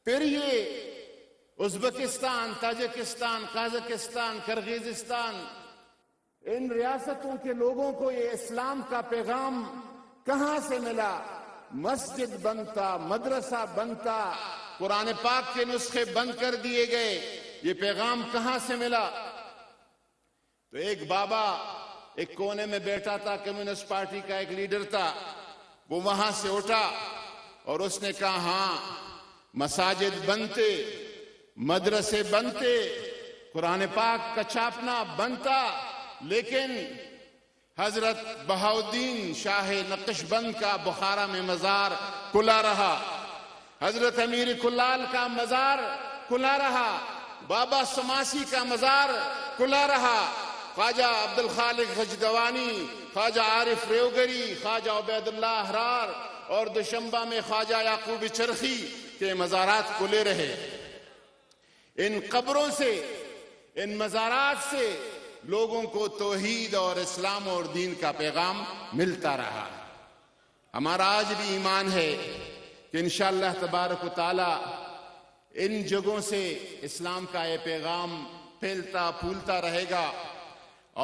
پھر یہ ازبکستان، تاجکستان، قازقستان، کرغیزستان، ان ریاستوں کے لوگوں کو یہ اسلام کا پیغام کہاں سے ملا؟ مسجد بنتا، مدرسہ بنتا، قرآن پاک کے نسخے بند کر دیے گئے، یہ پیغام کہاں سے ملا؟ تو ایک بابا ایک کونے میں بیٹھا تھا، کمیونسٹ پارٹی کا ایک لیڈر تھا، وہ وہاں سے اٹھا اور اس نے کہا ہاں مساجد بنتے، مدرسے بنتے، قرآن پاک کا چھاپنا بنتا، لیکن حضرت بہاؤدین شاہ نقشبند کا بخارا میں مزار کھلا رہا، حضرت امیر کلال کا مزار کھلا رہا، بابا سماسی کا مزار کھلا رہا، خواجہ عبد الخالق غجدوانی، خواجہ عارف ریوگری، خواجہ عبید اللہ احرار اور دوشنبہ میں خواجہ یعقوب چرخی کے مزارات کھلے رہے۔ ان قبروں سے، ان مزارات سے لوگوں کو توحید اور اسلام اور دین کا پیغام ملتا رہا۔ ہمارا آج بھی ایمان ہے کہ انشاءاللہ تبارک و تعالی ان جگہوں سے اسلام کا یہ پیغام پھیلتا پھولتا رہے گا،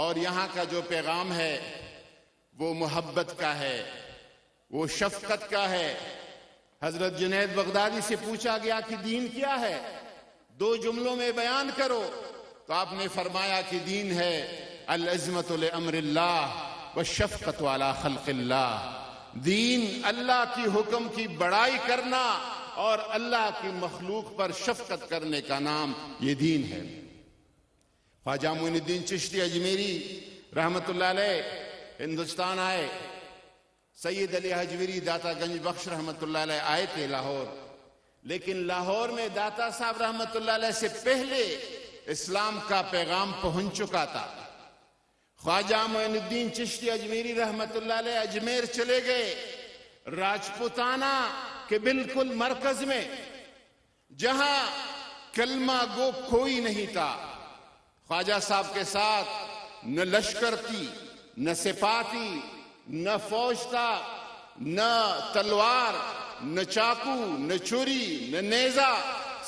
اور یہاں کا جو پیغام ہے وہ محبت کا ہے، وہ شفقت کا ہے۔ حضرت جنید بغدادی سے پوچھا گیا کہ دین کیا ہے؟ 2 جملوں میں بیان کرو، تو آپ نے فرمایا کہ دین ہے العظمت لامر اللہ والشفقت علی خلق اللہ، دین اللہ کی حکم کی بڑائی کرنا اور اللہ کی مخلوق پر شفقت کرنے کا نام یہ دین ہے۔ خواجہ معین الدین چشتی اجمیری رحمت اللہ علیہ ہندوستان آئے، سید علی حجویری داتا گنج بخش رحمت اللہ علیہ آئے تھے لاہور، لیکن لاہور میں داتا صاحب رحمت اللہ علیہ سے پہلے اسلام کا پیغام پہنچ چکا تھا۔ خواجہ معین الدین چشتی اجمیری رحمت اللہ علیہ اجمیر چلے گئے، راجپوتانہ کے بالکل مرکز میں، جہاں کلمہ گو کوئی نہیں تھا، خواجہ صاحب کے ساتھ نہ لشکر تھی، نہ سپاہ تھی، نہ فوج تھا، نہ تلوار، نہ چاقو، نہ چھری، نہ نیزہ،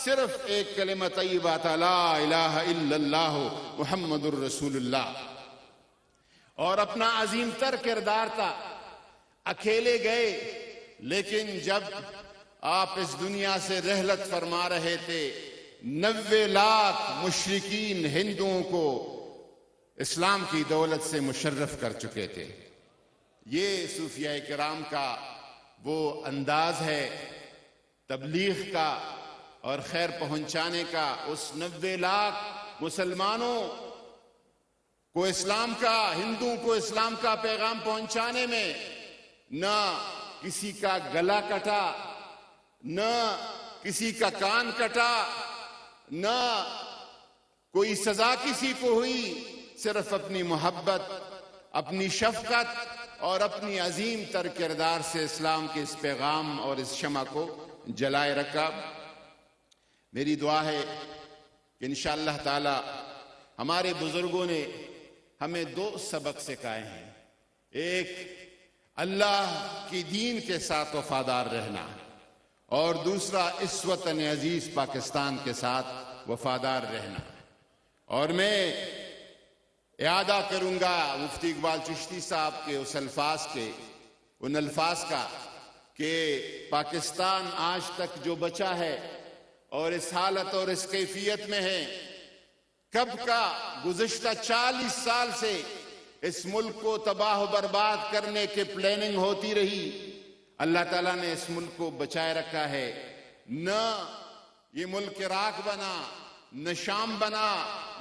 صرف ایک کلمہ طیبہ تھا، لا الہ الا اللہ محمد الرسول اللہ، اور اپنا عظیم تر کردار تھا۔ اکیلے گئے، لیکن جب آپ اس دنیا سے رحلت فرما رہے تھے، 90 لاکھ مشرکین ہندوؤں کو اسلام کی دولت سے مشرف کر چکے تھے۔ یہ صوفیاء کرام کا وہ انداز ہے تبلیغ کا اور خیر پہنچانے کا۔ اس 90 لاکھ مسلمانوں کو اسلام کا، ہندوؤں کو اسلام کا پیغام پہنچانے میں نہ کسی کا گلا کٹا، نہ کسی کا کان کٹا، نہ کوئی سزا کسی کو ہوئی، صرف اپنی محبت، اپنی شفقت اور اپنی عظیم تر کردار سے اسلام کے اس پیغام اور اس شمع کو جلائے رکھا۔ میری دعا ہے کہ انشاءاللہ تعالی ہمارے بزرگوں نے ہمیں 2 سبق سکھائے ہیں۔ ایک، اللہ کی دین کے ساتھ وفادار رہنا، اور دوسرا، اس وطن عزیز پاکستان کے ساتھ وفادار رہنا۔ اور میں اعادہ کروں گا مفتی اقبال چشتی صاحب کے ان الفاظ کا کہ پاکستان آج تک جو بچا ہے اور اس حالت اور اس کیفیت میں ہے، کب کا گزشتہ 40 سال سے اس ملک کو تباہ و برباد کرنے کے پلاننگ ہوتی رہی، اللہ تعالیٰ نے اس ملک کو بچائے رکھا ہے۔ نہ یہ ملک عراق بنا، نہ شام بنا،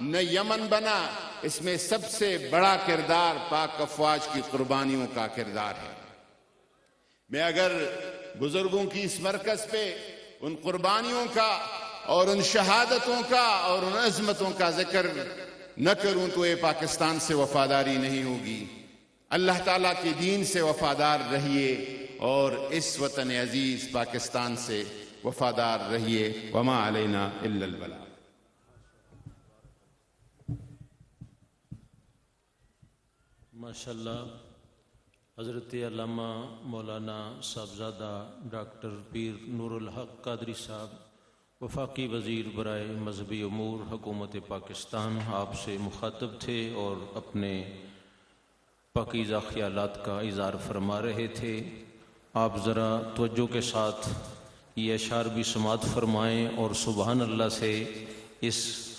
نہ یمن بنا، اس میں سب سے بڑا کردار پاک افواج کی قربانیوں کا کردار ہے۔ میں اگر بزرگوں کی اس مرکز پہ ان قربانیوں کا اور ان شہادتوں کا اور ان عظمتوں کا ذکر نہ کروں تو یہ پاکستان سے وفاداری نہیں ہوگی۔ اللہ تعالیٰ کے دین سے وفادار رہیے اور اس وطن عزیز پاکستان سے وفادار رہیے۔ وما علینا الا البلاغ۔ ماشاءاللہ حضرت علامہ مولانا صاحبزادہ ڈاکٹر پیر نور الحق قادری صاحب وفاقی وزیر برائے مذہبی امور حکومت پاکستان آپ سے مخاطب تھے اور اپنے پاکیزہ خیالات کا اظہار فرما رہے تھے۔ آپ ذرا توجہ کے ساتھ یہ اشعار بھی سماعت فرمائیں اور سبحان اللہ سے اس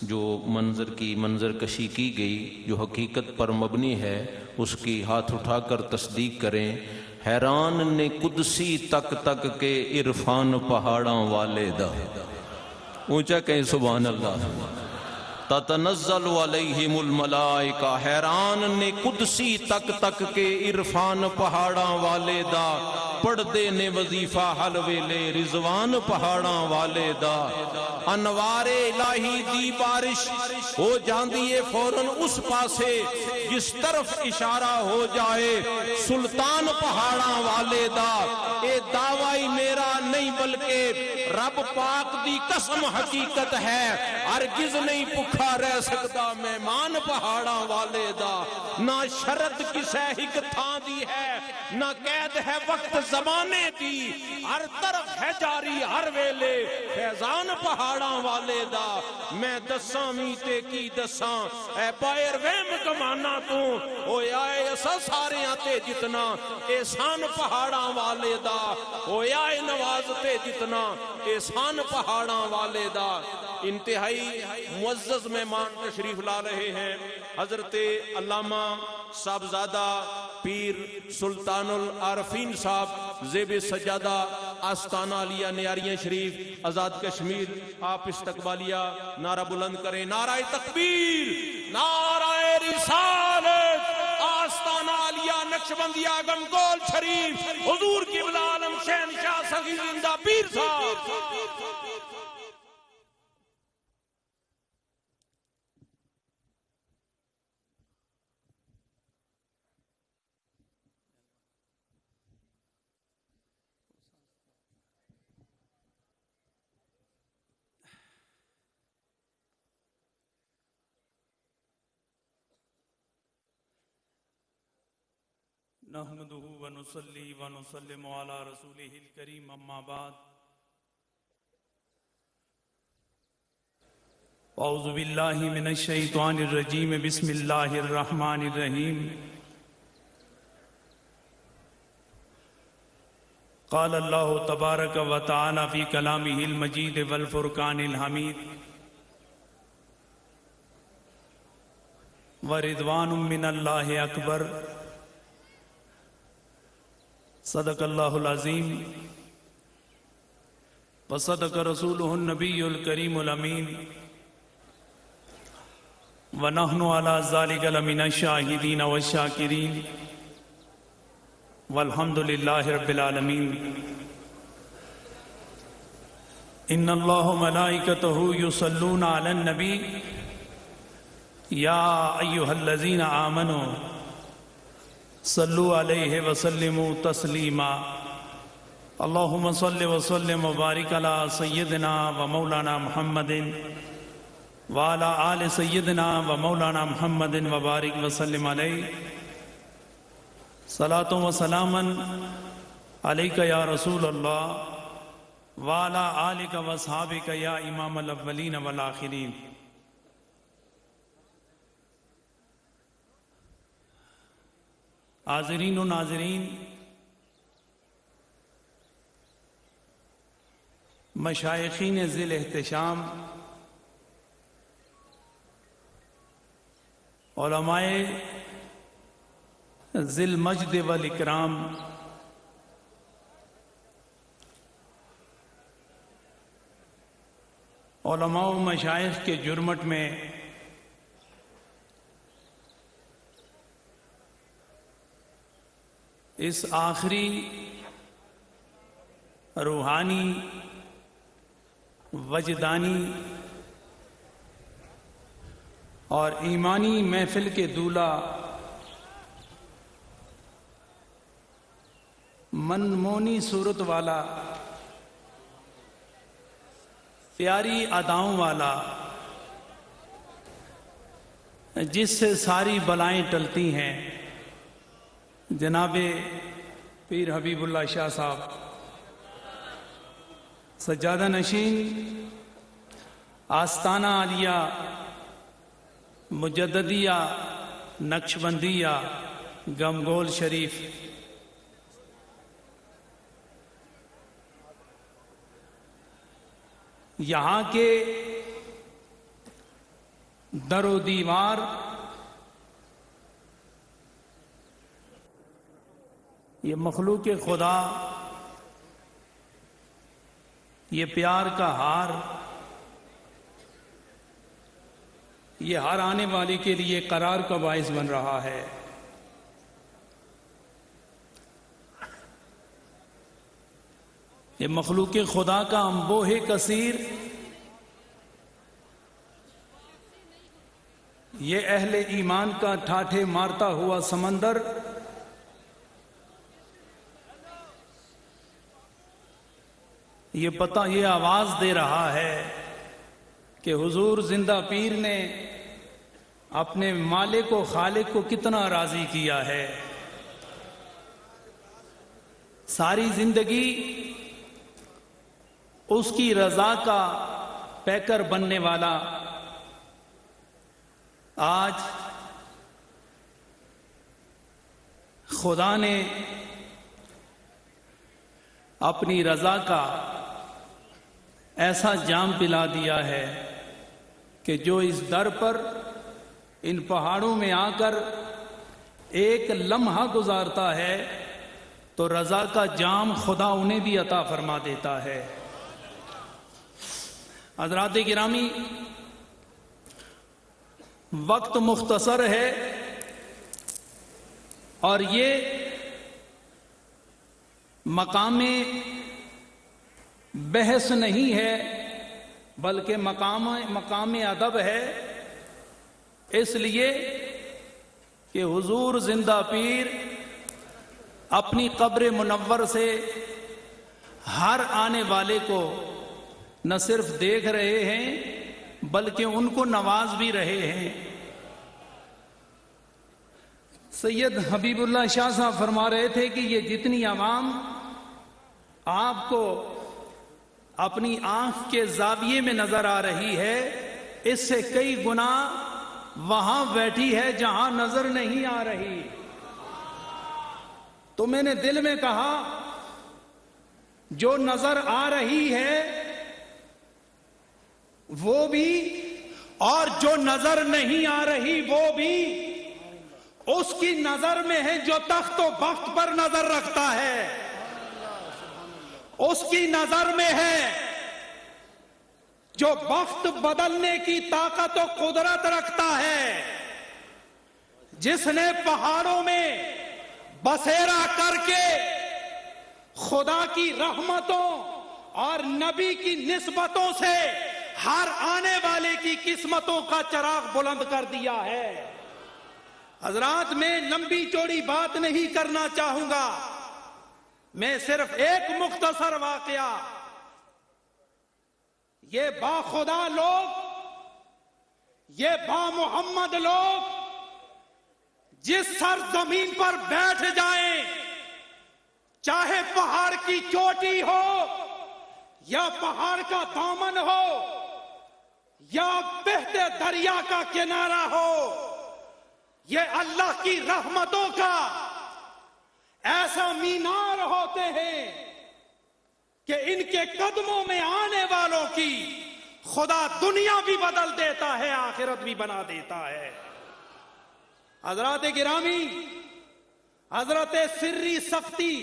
جو منظر کشی کی گئی جو حقیقت پر مبنی ہے اس کی ہاتھ اٹھا کر تصدیق کریں۔ حیران نے قدسی تک تک کے عرفان پہاڑاں والے دا، اونچا کہیں سبحان اللہ۔ تتنزل علیہم الملائکہ، حیران نے قدسی تک تک کے عرفان پہاڑاں والے دا، پڑھ دے نے وظیفہ حل ویلے رضوان پہاڑاں والے دا، انوار الہی دی بارش ہو جاندیے فوراً اس پاسے جس طرف اشارہ ہو جائے سلطان پہاڑاں والے دا۔ اے دعوی میرا نہیں بلکہ رب پاک دی قسم حقیقت ہے، ہرگز نہیں بھکھا رہ سکتا مہمان پہاڑاں والے دا۔ نہ شرط کسے ہک تھاں دی ہے، نہ قید ہے وقت زمانے دی، ہر طرف ہے جاری ہر ویلے فیضان پہاڑاں والے دا۔ میں دساں میتے کی دساں اے باہر وہم کمانا تو ہویا اے اسا ساریاں تے جتنا احسان پہاڑاں والے دا، ہویا اے نوازتے جتنا احسان پہاڑاں والے دا۔ انتہائی معزز مہمان تشریف لا رہے ہیں حضرت علامہ صاحبزادہ پیر سلطان العارفین صاحب زیب سجادہ آستانہ علیہ نیاریاں شریف آزاد کشمیر۔ آپ استقبالیہ نعرہ بلند کریں، نعرہ تکبیر، نعرہ رسالت، آستانہ علیہ نقشبندیہ گنگول شریف، حضور قبلہ عالم شہنشاہ سخی زندہ پیر صاحب۔ نحمده ونصلي ونسلم على رسوله الكريم اما بعد اعوذ باللہ من الشیطان الرجیم بسم اللہ الرحمن الرحیم قال اللہ تبارک و تعالی فی کلامہ المجید والفرقان الحمید ورضوان من اللہ اکبر صدق اللہ العظیم وصدق رسولہ النبی الکریم الامین ونحن علی ذلک لمن الشاہدین والشاکرین والحمد للہ رب العالمین ان اللہ ملائکتہ یصلون علی النبی یا ایہا الذین آمنوا صلو علیہ وسلموا تسلیما اللہم صل وسلم وبارک علی سیدنا و مولانا محمد وعلی آل سیدنا و مولانا محمد وبارک وسلم علیہ صلاۃ و سلاما علیک یا رسول اللہ وعلی آلک و اصحابک یا امام الاولین والآخرین حاضرین و ناظرین مشائخین ذی الاحتشام علماء ذی المجد والاکرام علماء و مشائخ کے جرمٹ میں اس آخری روحانی وجدانی اور ایمانی محفل کے دولہ منمونی صورت والا پیاری اداؤں والا جس سے ساری بلائیں ٹلتی ہیں جناب پیر حبیب اللہ شاہ صاحب سجادہ نشین آستانہ عالیہ مجددیہ نقشبندیہ گمگول شریف یہاں کے در و دیوار یہ مخلوق خدا یہ پیار کا ہار یہ ہر آنے والے کے لیے قرار کا باعث بن رہا ہے یہ مخلوق خدا کا انبوہ کثیر یہ اہل ایمان کا ٹھاٹھے مارتا ہوا سمندر یہ آواز دے رہا ہے کہ حضور زندہ پیر نے اپنے مالک و خالق کو کتنا راضی کیا ہے ساری زندگی اس کی رضا کا پیکر بننے والا آج خدا نے اپنی رضا کا ایسا جام پلا دیا ہے کہ جو اس در پر ان پہاڑوں میں آ کر ایک لمحہ گزارتا ہے تو رضا کا جام خدا انہیں بھی عطا فرما دیتا ہے حضرات گرامی وقت مختصر ہے اور یہ مقام بحث نہیں ہے بلکہ مقام ادب ہے اس لیے کہ حضور زندہ پیر اپنی قبر منور سے ہر آنے والے کو نہ صرف دیکھ رہے ہیں بلکہ ان کو نواز بھی رہے ہیں سید حبیب اللہ شاہ صاحب فرما رہے تھے کہ یہ جتنی عوام آپ کو اپنی آنکھ کے زاویے میں نظر آ رہی ہے، اس سے کئی گنا وہاں بیٹھی ہے جہاں نظر نہیں آ رہی. تو میں نے دل میں کہا جو نظر آ رہی ہے وہ بھی اور جو نظر نہیں آ رہی وہ بھی اس کی نظر میں ہے جو تخت و بخت پر نظر رکھتا ہے، اس کی نظر میں ہے جو بخت بدلنے کی طاقت و قدرت رکھتا ہے، جس نے پہاڑوں میں بسیرا کر کے خدا کی رحمتوں اور نبی کی نسبتوں سے ہر آنے والے کی قسمتوں کا چراغ بلند کر دیا ہے. حضرات میں لمبی چوڑی بات نہیں کرنا چاہوں گا، میں صرف ایک مختصر واقعہ، یہ با خدا لوگ، یہ با محمد لوگ جس سرزمین پر بیٹھ جائیں، چاہے پہاڑ کی چوٹی ہو یا پہاڑ کا دامن ہو یا بہتے دریا کا کنارہ ہو، یہ اللہ کی رحمتوں کا ایسا مینار ہوتے ہیں کہ ان کے قدموں میں آنے والوں کی خدا دنیا بھی بدل دیتا ہے، آخرت بھی بنا دیتا ہے. حضرات گرامی، حضرت سری سختی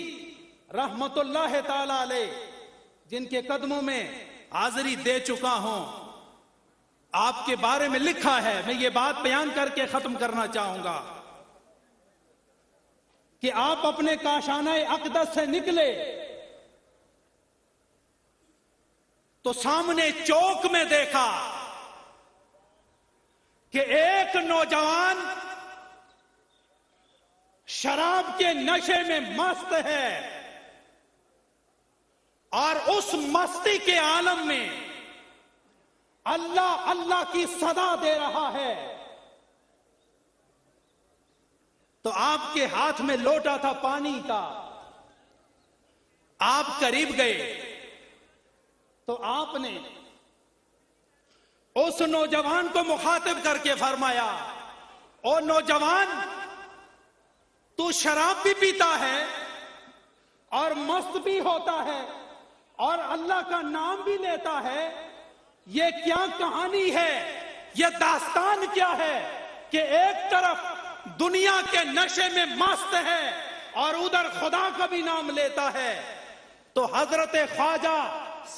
رحمت اللہ تعالی علیہ، جن کے قدموں میں حاضری دے چکا ہوں، آپ کے بارے میں لکھا ہے، میں یہ بات بیان کر کے ختم کرنا چاہوں گا کہ آپ اپنے کاشانہ اقدس سے نکلے تو سامنے چوک میں دیکھا کہ ایک نوجوان شراب کے نشے میں مست ہے اور اس مستی کے عالم میں اللہ اللہ کی صدا دے رہا ہے. تو آپ کے ہاتھ میں لوٹا تھا پانی کا، آپ قریب گئے تو آپ نے اس نوجوان کو مخاطب کر کے فرمایا، او نوجوان، تو شراب بھی پیتا ہے اور مست بھی ہوتا ہے اور اللہ کا نام بھی لیتا ہے، یہ کیا کہانی ہے، یہ داستان کیا ہے کہ ایک طرف دنیا کے نشے میں مست ہے اور ادھر خدا کا بھی نام لیتا ہے؟ تو حضرت خواجہ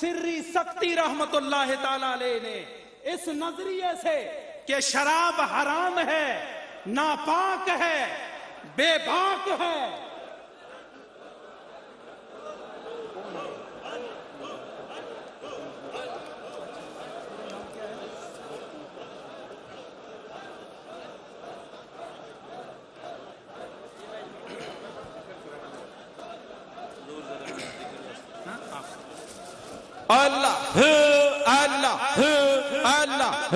سری سختی رحمت اللہ تعالی علیہ نے اس نظریے سے کہ شراب حرام ہے، ناپاک ہے، بے باک ہے، اللہ اللہ اللہ